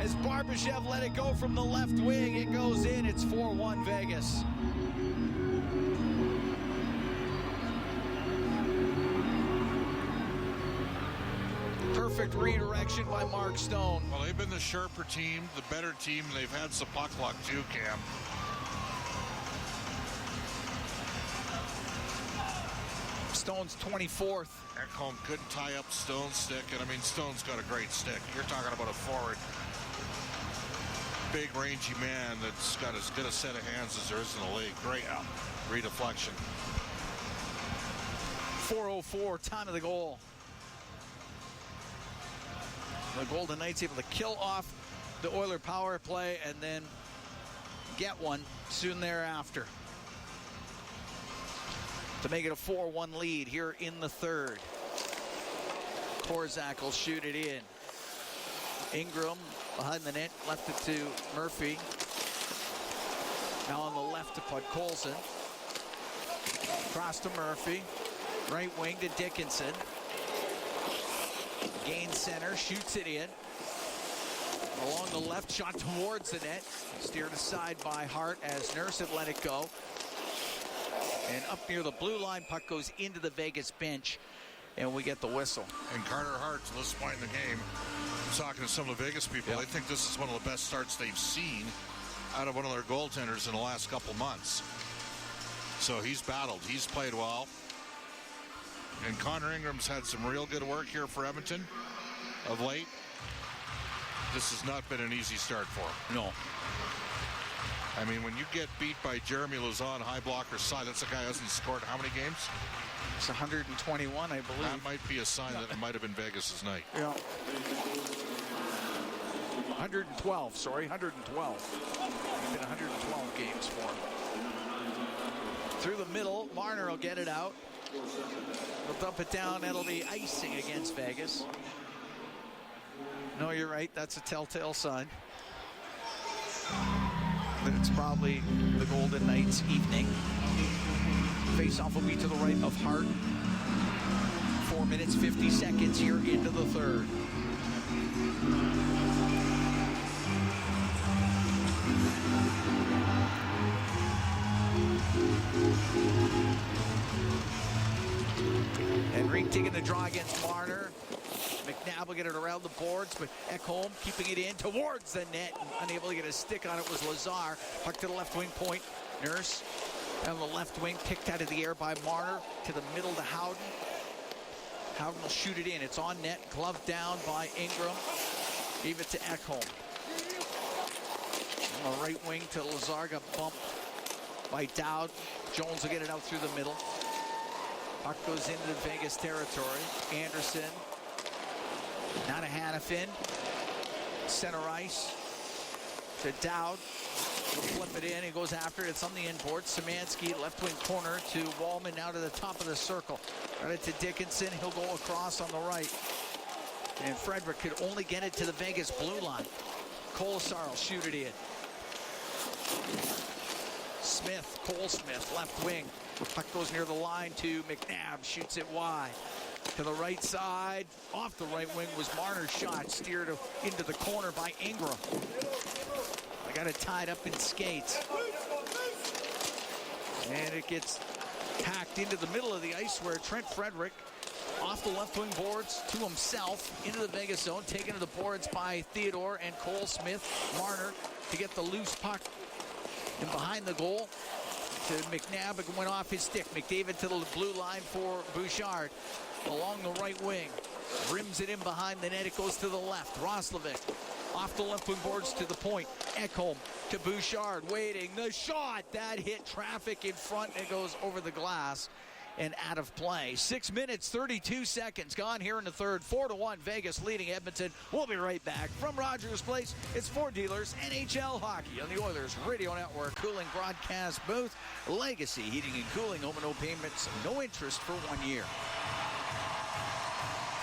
As Barbashev let it go from the left wing, it goes in. It's 4-1 Vegas. Perfect redirection by Mark Stone. Well, they've been the sharper team, the better team. They've had some puck luck too, Cam. Stone's 24th. Ekholm couldn't tie up Stone's stick, and I mean, Stone's got a great stick. You're talking about a forward, big, rangy man that's got as good a set of hands as there is in the league. Great redeflection. 4:04, time of the goal. The Golden Knights able to kill off the Oiler power play and then get one soon thereafter to make it a 4-1 lead here in the third. Korzak will shoot it in. Ingram behind the net, left it to Murphy. Now on the left to Podkolzin. Cross to Murphy. Right wing to Dickinson. Gain center, shoots it in. Along the left, shot towards the net. Steered aside by Hart as Nurse had let it go. And up near the blue line, puck goes into the Vegas bench, and we get the whistle. And Carter Hart, to this point in the game, talking to some of the Vegas people, they think this is one of the best starts they've seen out of one of their goaltenders in the last couple months. So he's battled. He's played well. And Connor Ingram's had some real good work here for Edmonton of late. This has not been an easy start for him. No. I mean, when you get beat by Jeremy Lauzon, high blocker side, that's a guy who hasn't scored how many games? It's 121, I believe. That might be a sign that it might have been Vegas' night. Yeah. 112, sorry, 112. It's been 112 games for him. Through the middle, Marner will get it out. He'll dump it down. That'll be icing against Vegas. No, you're right. That's a telltale sign. But it's probably the Golden Knights' evening. Face-off will be to the right of Hart. 4 minutes, 50 seconds here into the third. Henrique taking the draw against Marner. McNabb will get it around the boards, but Ekholm keeping it in towards the net. Unable to get a stick on it was Lazar. Puck to the left wing point. Nurse on the left wing, kicked out of the air by Marner to the middle to Howden. Howden will shoot it in. It's on net, gloved down by Ingram. Gave it to Ekholm. On the right wing to Lazar, got bumped by Dowd. Jones will get it out through the middle. Puck goes into the Vegas territory. Anderson. Now to Hanifin. Center ice to Dowd. He'll flip it in. He goes after it. It's on the inboard. Szymanski, left wing corner to Wallman. Now to the top of the circle. Got it to Dickinson. He'll go across on the right. And Frederick could only get it to the Vegas blue line. Kolesar will shoot it in. Cole Smith, left wing. Puck goes near the line to McNabb. Shoots it wide. To the right side. Off the right wing was Marner's shot. Steered into the corner by Ingram. I got it tied up in skates. And it gets hacked into the middle of the ice where Trent Frederick off the left wing boards to himself into the Vegas zone. Taken to the boards by Theodore and Cole Smith. Marner to get the loose puck. And behind the goal to McNabb. It went off his stick. McDavid to the blue line for Bouchard. Along the right wing. Rims it in behind the net. It goes to the left. Roslovic off the left wing boards to the point. Ekholm to Bouchard. Waiting. The shot. That hit traffic in front. It goes over the glass and out of play. 6 minutes, 32 seconds gone here in the third. 4-1 Vegas leading Edmonton. We'll be right back from Rogers Place. It's Ford Dealers NHL Hockey on the Oilers Radio Network. Cooling broadcast booth. Legacy Heating and Cooling. Home and no payments. No interest for 1 year.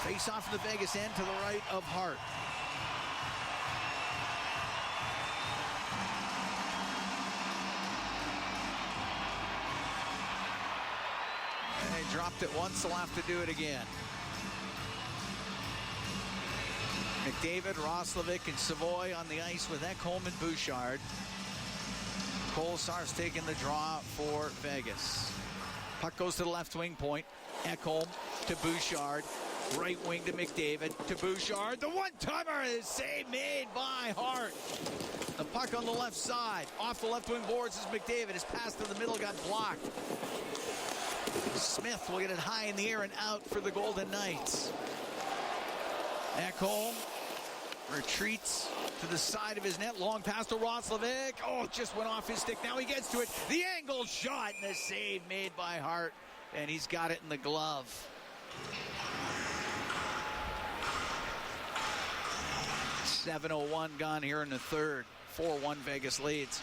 Face off in the Vegas end to the right of Hart. And they dropped it once, they'll have to do it again. McDavid, Roslovic, and Savoy on the ice with Ekholm and Bouchard. Kolesar's taking the draw for Vegas. Puck goes to the left wing point. Ekholm to Bouchard. Right wing to McDavid, to Bouchard. The one-timer is save made by Hart. The puck on the left side. Off the left wing boards is McDavid. His pass to the middle got blocked. Smith will get it high in the air and out for the Golden Knights. Ekholm retreats to the side of his net. Long pass to Roslovic. Oh, it just went off his stick. Now he gets to it. The angled shot and the save made by Hart. And he's got it in the glove. 7:01 gone here in the third. 4-1 Vegas leads.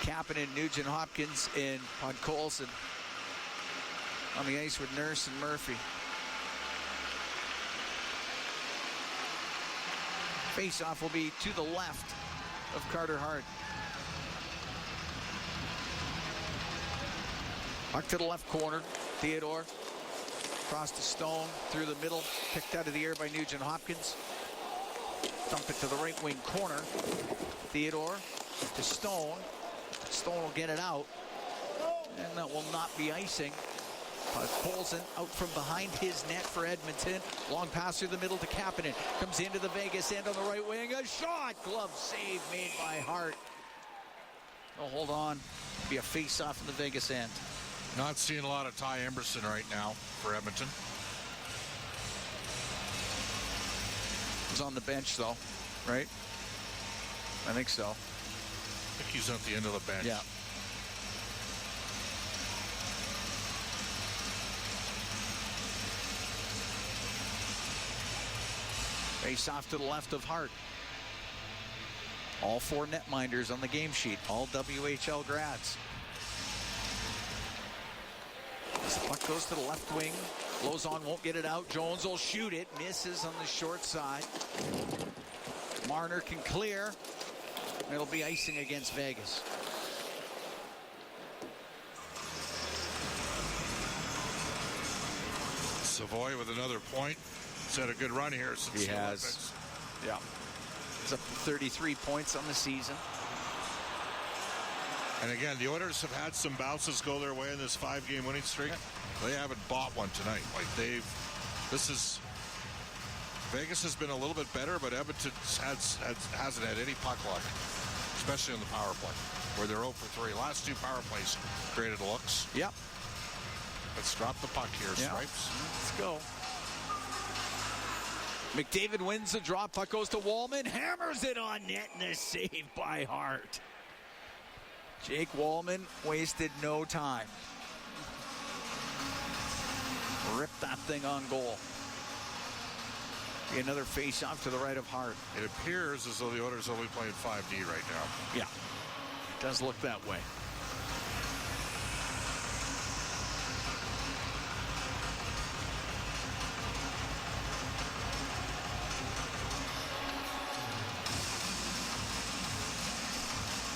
Kapanen, Nugent Hopkins, and Podkolzin on the ice with Nurse and Murphy. Face-off will be to the left of Carter Hart. Puck to the left corner. Theodore across the Stone through the middle, picked out of the air by Nugent Hopkins. Dump it to the right wing corner. Theodore to Stone. Stone will get it out, and that will not be icing. Poulsen out from behind his net for Edmonton. Long pass through the middle to Kapanen. Comes into the Vegas end on the right wing. A shot. Glove save made by Hart. Oh, hold on. Be a face-off in the Vegas end. Not seeing a lot of Ty Emberson right now for Edmonton. He's on the bench, though, right? I think so. I think he's at the end of the bench. Yeah. Face off to the left of Hart. All four netminders on the game sheet. All WHL grads. This puck goes to the left wing. Lozon won't get it out. Jones will shoot it. Misses on the short side. Marner can clear. It'll be icing against Vegas. Savoy with another point. He's had a good run here since he the has. Olympics. Yeah. He's up to 33 points on the season. And again, the Oilers have had some bounces go their way in this 5-game winning streak. They haven't bought one tonight. Vegas has been a little bit better, but Edmonton hasn't had any puck luck, especially on the power play, where they're 0 for 3. Last 2 power plays created looks. Yep. Let's drop the puck here, Stripes. Let's go. McDavid wins the draw. Puck goes to Wallman. Hammers it on net, and a save by Hart. Jake Wallman wasted no time. Ripped that thing on goal. Another face-off to the right of Hart. It appears as though the Oilers are only playing 5D right now. Yeah, it does look that way.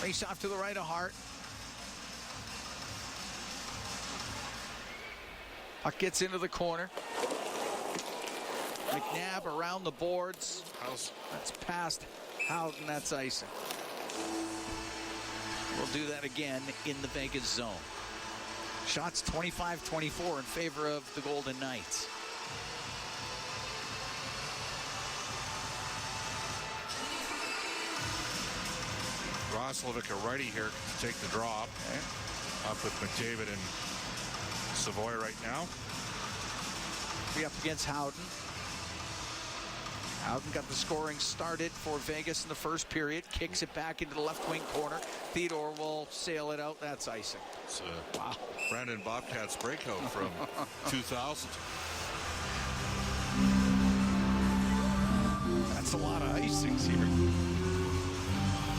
Face-off to the right of Hart. Puck gets into the corner. McNabb around the boards. That's past Howden. That's icing. We'll do that again in the Vegas zone. Shots 25-24 in favor of the Golden Knights. Roslovic, a righty here, to take the draw. Okay. Up with McDavid and Savoy right now. Be up against Howden. Howden got the scoring started for Vegas in the first period. Kicks it back into the left wing corner. Theodore will sail it out. That's icing. It's wow. Brandon Bobcats breakout from 2000. That's a lot of icings here.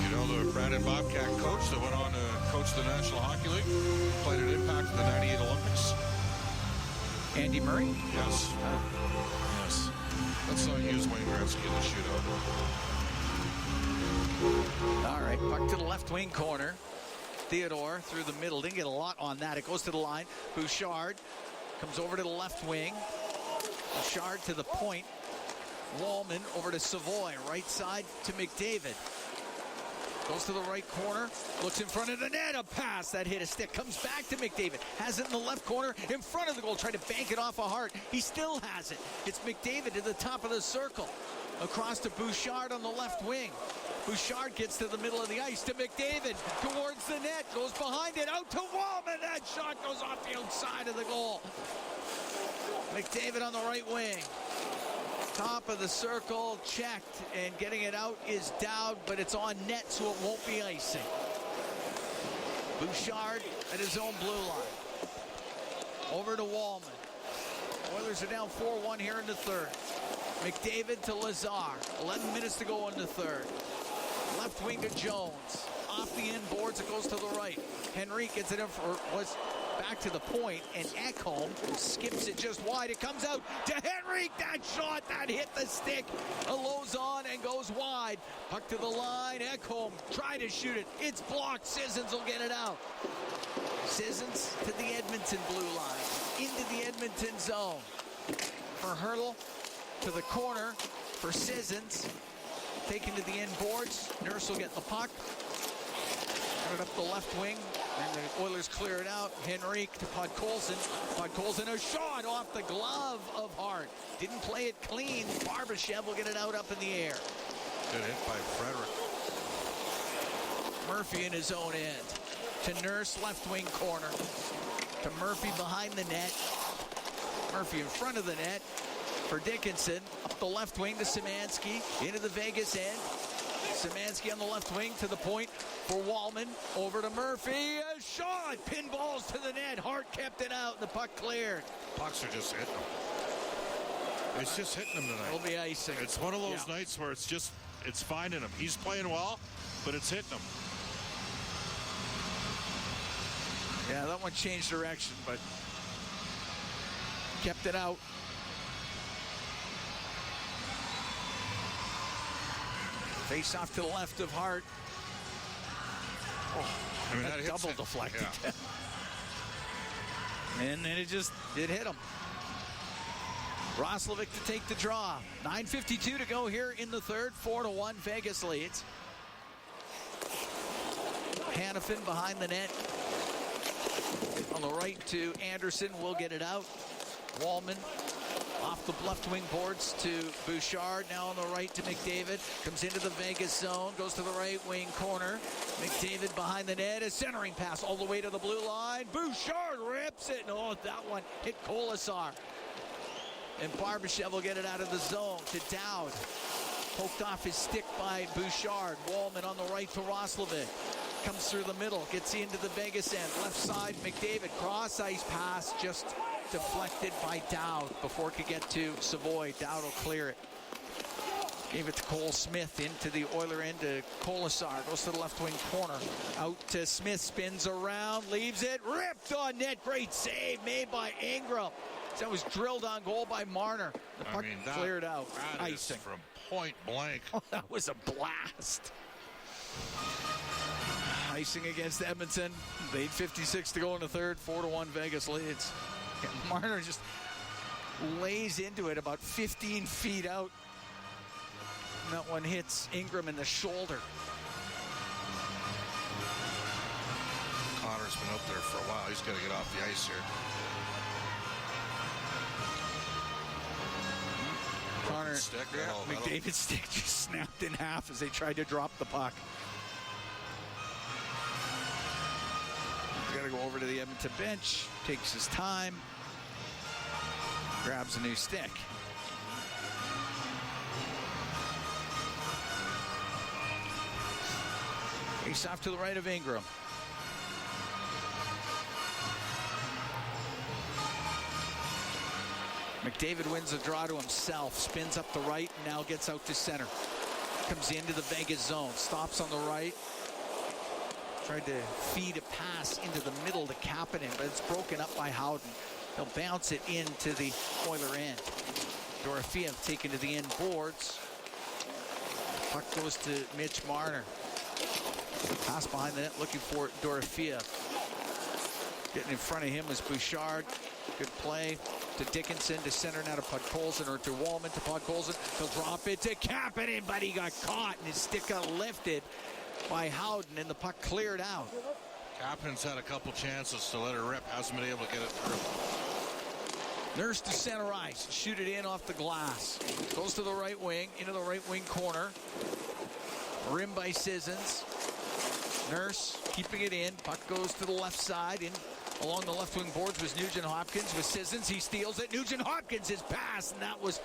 You know the Brandon Bobcat coach that went on to coach the National Hockey League, played an impact in the '98 Olympics. Andy Murray? Yes. Yes. Let's not use Wayne Gretzky in the shootout. All right, puck to the left wing corner. Theodore through the middle. Didn't get a lot on that. It goes to the line. Bouchard comes over to the left wing. Bouchard to the point. Wallman over to Savoy. Right side to McDavid. Goes to the right corner, looks in front of the net, a pass that hit a stick, comes back to McDavid, has it in the left corner, in front of the goal, trying to bank it off a Hart. He still has it. It's McDavid to the top of the circle, across to Bouchard on the left wing. Bouchard gets to the middle of the ice to McDavid, towards the net, goes behind it, out to Wallman. That shot goes off the outside of the goal. McDavid on the right wing. Top of the circle, checked, and getting it out is Dowd, but it's on net, so it won't be icing. Bouchard at his own blue line. Over to Wallman. Oilers are down 4-1 here in the third. McDavid to Lazar. 11 minutes to go in the third. Left wing to Jones. Off the end boards, it goes to the right. Henrique gets it in for, was back to the point, and Ekholm skips it just wide. It comes out to Henrique. That shot that hit the stick. Lozon and goes wide. Puck to the line. Ekholm tried to shoot it. It's blocked. Sissons will get it out. Sissons to the Edmonton blue line. Into the Edmonton zone. For Hurdle to the corner for Sissons. Taken to the end boards. Nurse will get the puck. Put it up the left wing. And the Oilers clear it out. Henrique to Podkolzin. Podkolzin, a shot off the glove of Hart. Didn't play it clean. Barbashev will get it out up in the air. Good hit by Frederick. Murphy in his own end. To Nurse, left wing corner. To Murphy behind the net. Murphy in front of the net. For Dickinson. Up the left wing to Szymanski. Into the Vegas end. Szymanski on the left wing to the point for Wallman. Over to Murphy. A shot. Pinballs to the net. Hart kept it out. The puck cleared. Pucks are just hitting him. It's just hitting him tonight. It'll be icing. It's one of those nights where it's finding him. He's playing well, but it's hitting him. Yeah, that one changed direction, but kept it out. Face off to the left of Hart. Oh, I mean, that double deflected. Yeah. And then it hit him. Roslovic to take the draw. 9:52 to go here in the third. 4-1 Vegas leads. Hanifin behind the net. On the right to Anderson. Will get it out. Wallman off the left wing boards to Bouchard. Now on the right to McDavid. Comes into the Vegas zone. Goes to the right wing corner. McDavid behind the net. A centering pass all the way to the blue line. Bouchard rips it. No, that one hit Kolasar. And Barbashev will get it out of the zone to Dowd. Poked off his stick by Bouchard. Wallman on the right to Roslovic. Comes through the middle. Gets into the Vegas end. Left side, McDavid. Cross ice pass just deflected by Dowd before it could get to Savoy. Dowd will clear it. Gave it to Cole Smith into the Oiler end to Kolasar. Goes to the left wing corner. Out to Smith. Spins around. Leaves it. Ripped on net. Great save made by Ingram. That was drilled on goal by Marner. The puck cleared out. That Icing. is from point blank. Oh, that was a blast. Icing against Edmonton. 8:56 to go in the third. 4-1 Vegas leads. And Marner just lays into it about 15 feet out. And that one hits Ingram in the shoulder. Connor's been out there for a while. He's got to get off the ice here. Connor, stick, McDavid's stick just snapped in half as they tried to drop the puck. He's got to go over to the Edmonton bench, takes his time, grabs a new stick. Face off to the right of Ingram. McDavid wins the draw to himself, spins up the right, and now gets out to center. Comes into the Vegas zone, stops on the right. Tried to feed a pass into the middle to Kapanen, but it's broken up by Howden. They'll bounce it into the Oiler end. Dorofeev taken to the end boards. Puck goes to Mitch Marner. Pass behind the net looking for Dorofeev. Getting in front of him was Bouchard. Good play to Dickinson, to center now to Podkolzin, or to Wallman to Podkolzin. He'll drop it to Kapanen, but he got caught and his stick got lifted by Howden and the puck cleared out. Kapanen's had a couple chances to let her rip. Hasn't been able to get it through. Nurse to center ice. Shoot it in off the glass. Goes to the right wing, into the right wing corner. Rim by Sissons. Nurse keeping it in. Puck goes to the left side. In along the left wing boards was Nugent Hopkins with Sissons. He steals it. Nugent Hopkins is passed, and that was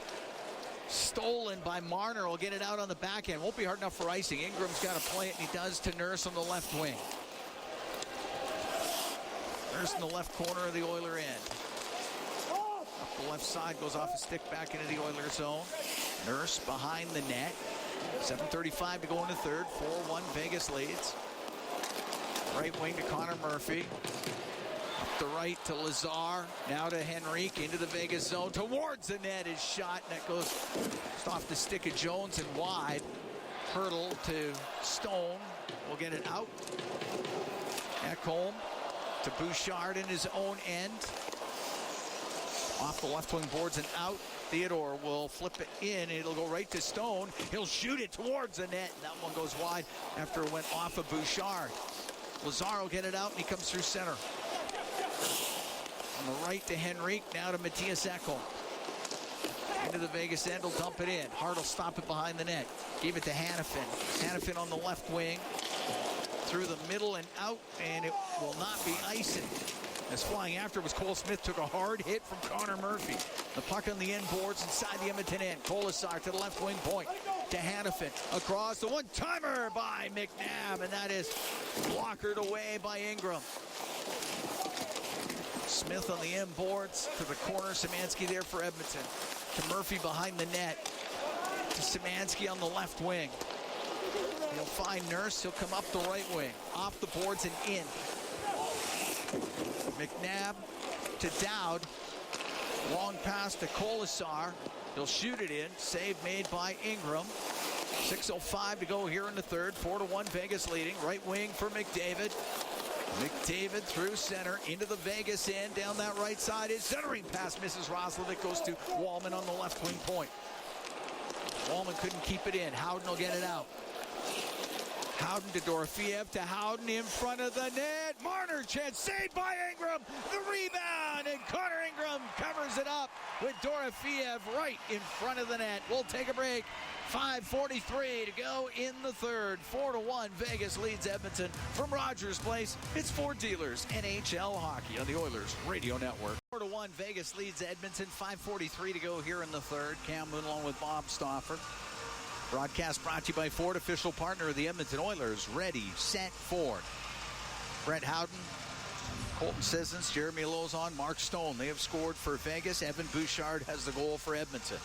stolen by Marner. Will get it out on the back end. Won't be hard enough for icing. Ingram's got to play it, and he does to Nurse on the left wing. Nurse in the left corner of the Oiler end. Up the left side, goes off his stick back into the Oiler zone. Nurse behind the net. 7:35 to go in the third. 4-1 Vegas leads. Right wing to Connor Murphy. Up the right to Lazar. Now to Henrique into the Vegas zone. Towards the net is shot, and that goes just off the stick of Jones and wide. Hurdle to Stone. We'll get it out. Ekholm to Bouchard in his own end. Off the left wing boards and out. Theodore will flip it in. It'll go right to Stone. He'll shoot it towards the net. And that one goes wide after it went off of Bouchard. Lazar will get it out, and he comes through center. On the right to Henrique. Now to Matthias Ekholm. Into the Vegas end. He'll dump it in. Hart will stop it behind the net. Gave it to Hanifin. Hanifin on the left wing. Through the middle and out. And it will not be icing. As flying after was Cole Smith, took a hard hit from Connor Murphy. The puck on the end boards inside the Edmonton end. Kolasar to the left wing point to Hanifin. Across the one-timer by McNabb, and that is blockered away by Ingram. Smith on the end boards to the corner. Szymanski there for Edmonton. To Murphy behind the net. To Szymanski on the left wing. He'll find Nurse. He'll come up the right wing. Off the boards and in. McNabb to Dowd. Long pass to Kolasar. He'll shoot it in. Save made by Ingram. 6:05 to go here in the third. 4-1 Vegas leading. Right wing for McDavid. McDavid through center into the Vegas end. Down that right side. His centering pass misses Roslovic. Goes to Wallman on the left wing point. Wallman couldn't keep it in. Howden will get it out. Howden to Dorofeev to Howden in front of the net. Marner chance saved by Ingram. The rebound, and Connor Ingram covers it up with Dorofeev right in front of the net. We'll take a break. 5:43 to go in the third. 4-1, Vegas leads Edmonton from Rogers Place. It's Ford Dealers NHL Hockey on the Oilers Radio Network. 4-1, Vegas leads Edmonton. 5:43 to go here in the third. Cam Moon along with Bob Stauffer. Broadcast brought to you by Ford, official partner of the Edmonton Oilers. Ready, set, Ford. Brett Howden, Colton Sissons, Jeremy Lauzon, Mark Stone. They have scored for Vegas. Evan Bouchard has the goal for Edmonton.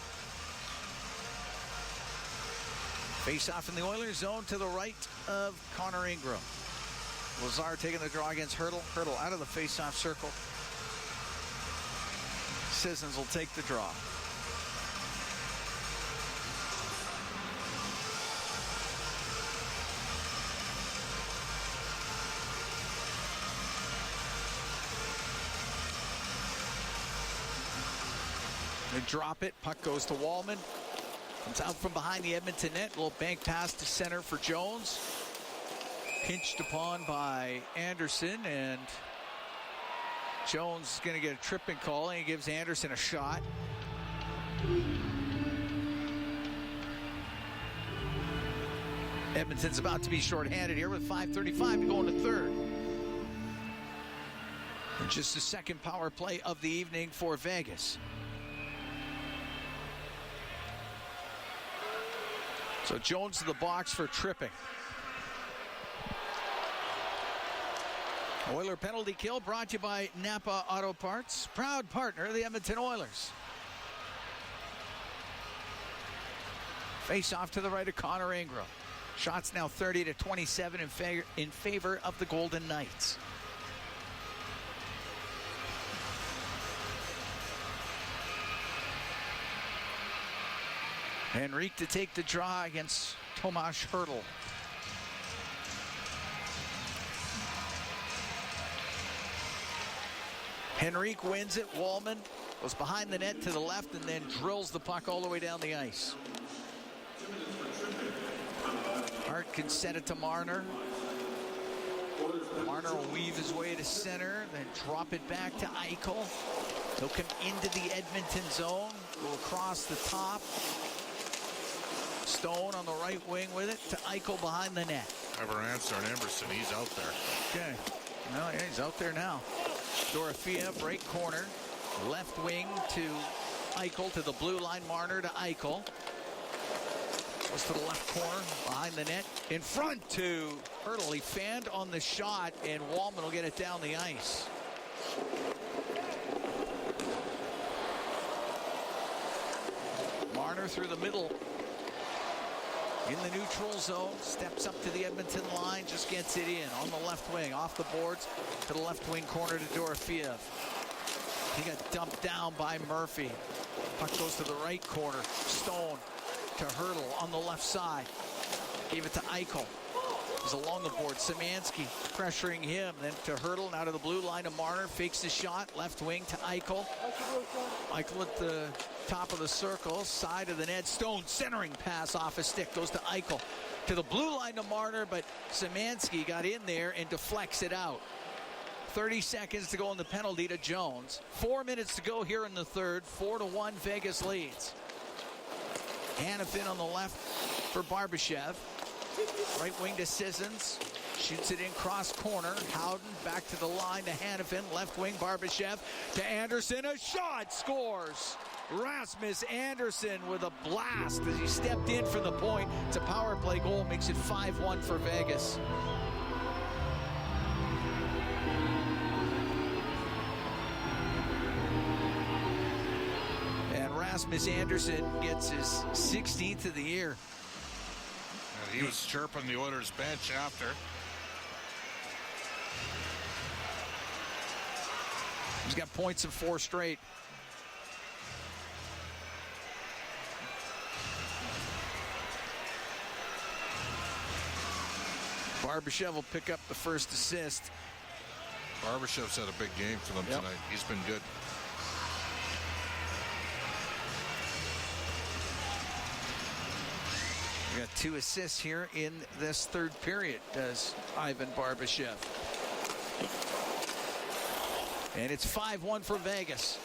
Face-off in the Oilers zone to the right of Connor Ingram. Lazar taking the draw against Hurdle. Hurdle out of the face-off circle. Sissons will take the draw. They drop it. Puck goes to Wallman. Comes out from behind the Edmonton net. Little bank pass to center for Jones. Pinched upon by Anderson, and Jones is going to get a tripping call, and he gives Anderson a shot. Edmonton's about to be shorthanded here with 5:35 to go into third. And just the second power play of the evening for Vegas. So Jones to the box for tripping. Oiler penalty kill brought to you by Napa Auto Parts, proud partner of the Edmonton Oilers. Face off to the right of Connor Ingram. Shots now 30-27 in favor of the Golden Knights. Henrique to take the draw against Tomas Hurdle. Henrique wins it. Wallman goes behind the net to the left and then drills the puck all the way down the ice. Hart can set it to Marner. Marner will weave his way to center, then drop it back to Eichel. He'll come into the Edmonton zone, go across the top. Stone on the right wing with it to Eichel behind the net. Everancer and Emerson, he's out there. Okay. Well, yeah, he's out there now. Dorofeev, right corner. Left wing to Eichel, to the blue line. Marner to Eichel. Goes to the left corner, behind the net. In front to Hurdle. He fanned on the shot, and Wallman will get it down the ice. Marner through the middle. In the neutral zone, steps up to the Edmonton line, just gets it in on the left wing, off the boards to the left wing corner to Dorofeev. He got dumped down by Murphy. Puck goes to the right corner. Stone to Hurdle on the left side. Gave it to Eichel. He's along the board. Szymanski pressuring him. Then to Hurdle, now to the blue line to Marner. Fakes the shot. Left wing to Eichel. Eichel at the top of the circle. Side of the net. Stone centering pass off a stick. Goes to Eichel. To the blue line to Marner, but Szymanski got in there and deflects it out. 30 seconds to go in the penalty to Jones. 4 minutes to go here in the third. 4-1 Vegas leads. Hanifin on the left for Barbashev. Right wing to Sissons. Shoots it in cross corner. Howden back to the line to Hanifin. Left wing Barbashev to Anderson. A shot, scores. Rasmus Anderson with a blast as he stepped in from the point. It's a power play goal. Makes it 5-1 for Vegas. And Rasmus Anderson gets his 16th of the year. And he was chirping the Oilers bench after. He's got points in 4 straight. Barbashev will pick up the first assist. Barbashev's had a big game for them tonight. He's been good. We got 2 assists here in this third period, does Ivan Barbashev. And it's 5-1 for Vegas.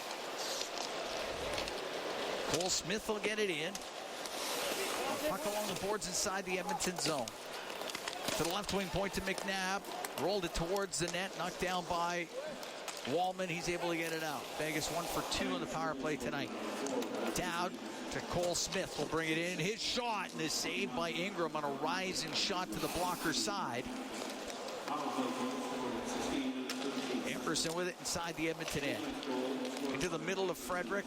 Cole Smith will get it in. Puck along the boards inside the Edmonton zone. To the left wing point to McNabb. Rolled it towards the net. Knocked down by Wallman. He's able to get it out. Vegas 1 for 2 on the power play tonight. Down to Cole Smith. Will bring it in. His shot and is saved by Ingram on a rising shot to the blocker side. Emerson with it inside the Edmonton end. Into the middle of Frederick.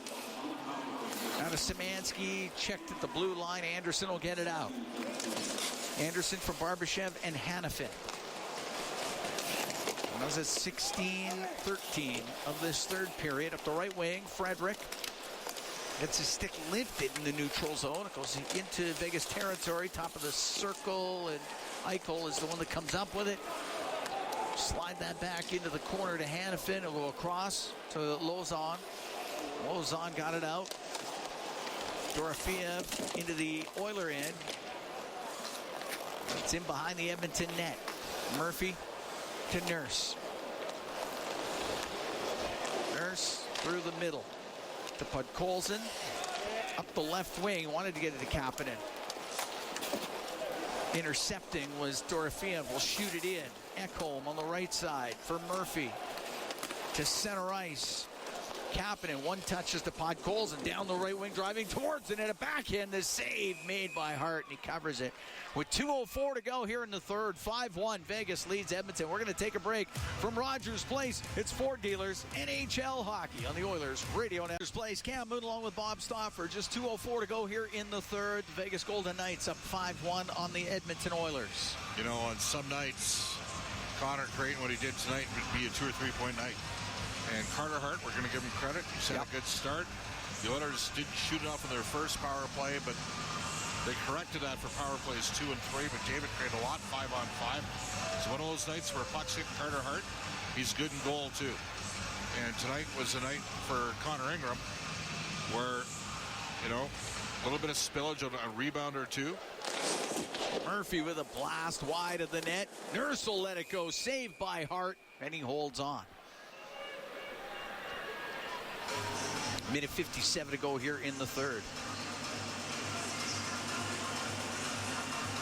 Out of Szymanski, checked at the blue line. Anderson will get it out. Anderson for Barbashev and Hanifin. And that was at 16-13 of this third period. Up the right wing, Frederick gets his stick lifted in the neutral zone. It goes into Vegas territory, top of the circle, and Eichel is the one that comes up with it. Slide that back into the corner to Hanifin. It'll go across to Lauzon. Lauzon got it out. Dorofeev into the Oiler end. It's in behind the Edmonton net. Murphy to Nurse. Nurse through the middle to Podkolzin. Up the left wing. Wanted to get it to Kapanen. Intercepting was Dorofeev. Will shoot it in. Ekholm on the right side for Murphy. To center ice. Kapanen, one touches to Podkolzin down the right wing, driving towards it, and a backhand. The save made by Hart, and he covers it. With 2:04 to go here in the third, 5-1, Vegas leads Edmonton. We're going to take a break from Rogers Place. It's Ford Dealers NHL Hockey on the Oilers Radio Network. Rogers Place, Cam Moon along with Bob Stauffer. Just 2:04 to go here in the third. The Vegas Golden Knights up 5-1 on the Edmonton Oilers. You know, on some nights, Connor Creighton, what he did tonight would be a 2 or 3 point night. And Carter Hart, we're going to give him credit. He's had a good start. The Oilers didn't shoot it off in their first power play, but they corrected that for power plays 2 and 3. But David created a lot, 5-on-5. It's one of those nights where pucks hit Carter Hart. He's good in goal, too. And tonight was a night for Connor Ingram where, you know, a little bit of spillage on a rebound or two. Murphy with a blast wide of the net. Nurse will let it go. Saved by Hart, and he holds on. Minute 57 to go here in the third.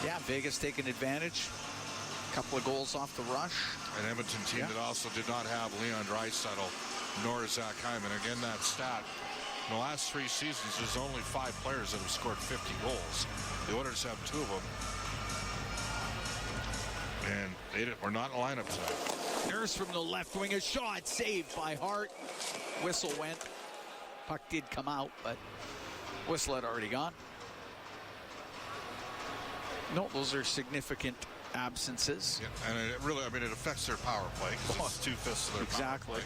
Yeah, Vegas taking advantage. A couple of goals off the rush. An Edmonton team that also did not have Leon Draisaitl nor Zach Hyman. Again, that stat. In the last 3 seasons, there's only 5 players that have scored 50 goals. The Oilers have 2 of them. And they were not in the lineup tonight. Nurse from the left wing, a shot saved by Hart. Whistle went. Puck did come out, but whistle had already gone. No, those are significant absences. Yeah, and it really, I mean, it affects their power play. It's 2/5 of their power play.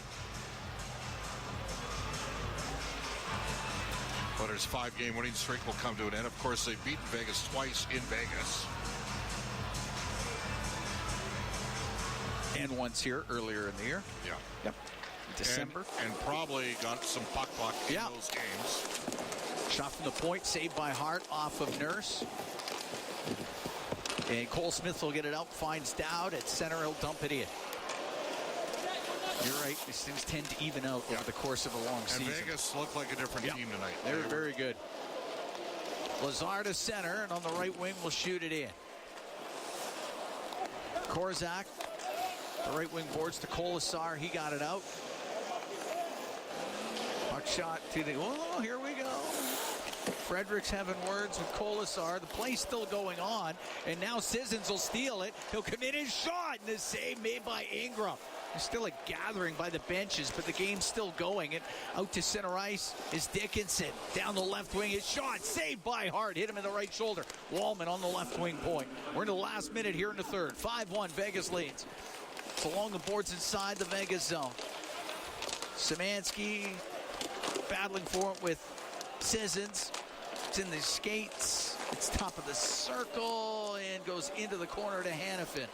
But his 5-game winning streak will come to an end. Of course, they've beaten Vegas twice in Vegas. And once here earlier in the year. Yeah. Yep. December. And probably got some puck luck in those games. Shot from the point, saved by Hart off of Nurse. And Cole Smith will get it out, finds Dowd at center, he'll dump it in. You're right, these things tend to even out over the course of a long season. And Vegas looked like a different team tonight. They were very good. Lazar to center, and on the right wing will shoot it in. Korzak, the right wing boards to Kolasar, he got it out. Puck shot to the, oh, here we go. Frederick's having words with Kolasar. The play's still going on, and now Sissons will steal it. He'll commit his shot, and the save made by Ingram. There's still a gathering by the benches, but the game's still going. And out to center ice is Dickinson. Down the left wing, his shot saved by Hart. Hit him in the right shoulder. Wallman on the left wing point. We're in the last minute here in the third. 5-1, Vegas leads. It's along the boards inside the Vegas zone. Szymanski battling for it with Sissons. It's in the skates. It's top of the circle and goes into the corner to Hanifin.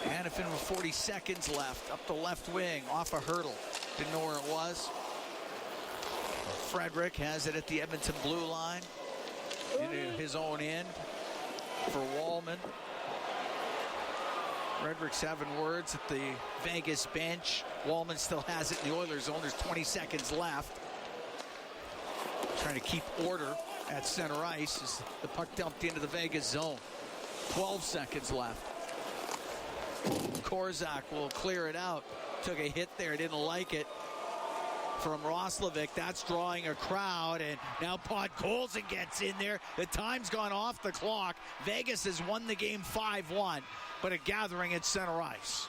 Hanifin with 40 seconds left. Up the left wing, off a hurdle. Didn't know where it was. Frederick has it at the Edmonton blue line. into his own end for Wallman. Frederick's having words at the Vegas bench. Wallman still has it in the Oilers zone. There's 20 seconds left. Trying to keep order at center ice as the puck dumped into the Vegas zone. 12 seconds left. Korzak will clear it out. Took a hit there, didn't like it. From Roslovic, that's drawing a crowd, and now Podkolzin gets in there. The time's gone off the clock. Vegas has won the game 5-1, but a gathering at center ice.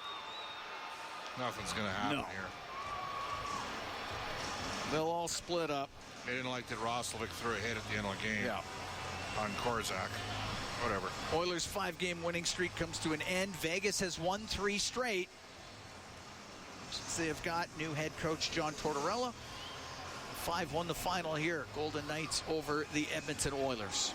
Nothing's going to happen here. They'll all split up. They didn't like that Roslovic threw a hit at the end of the game on Korzak. Whatever. Oilers' 5-game winning streak comes to an end. Vegas has won 3 straight. Since they have got new head coach John Tortorella. 5-1 the final here. Golden Knights over the Edmonton Oilers.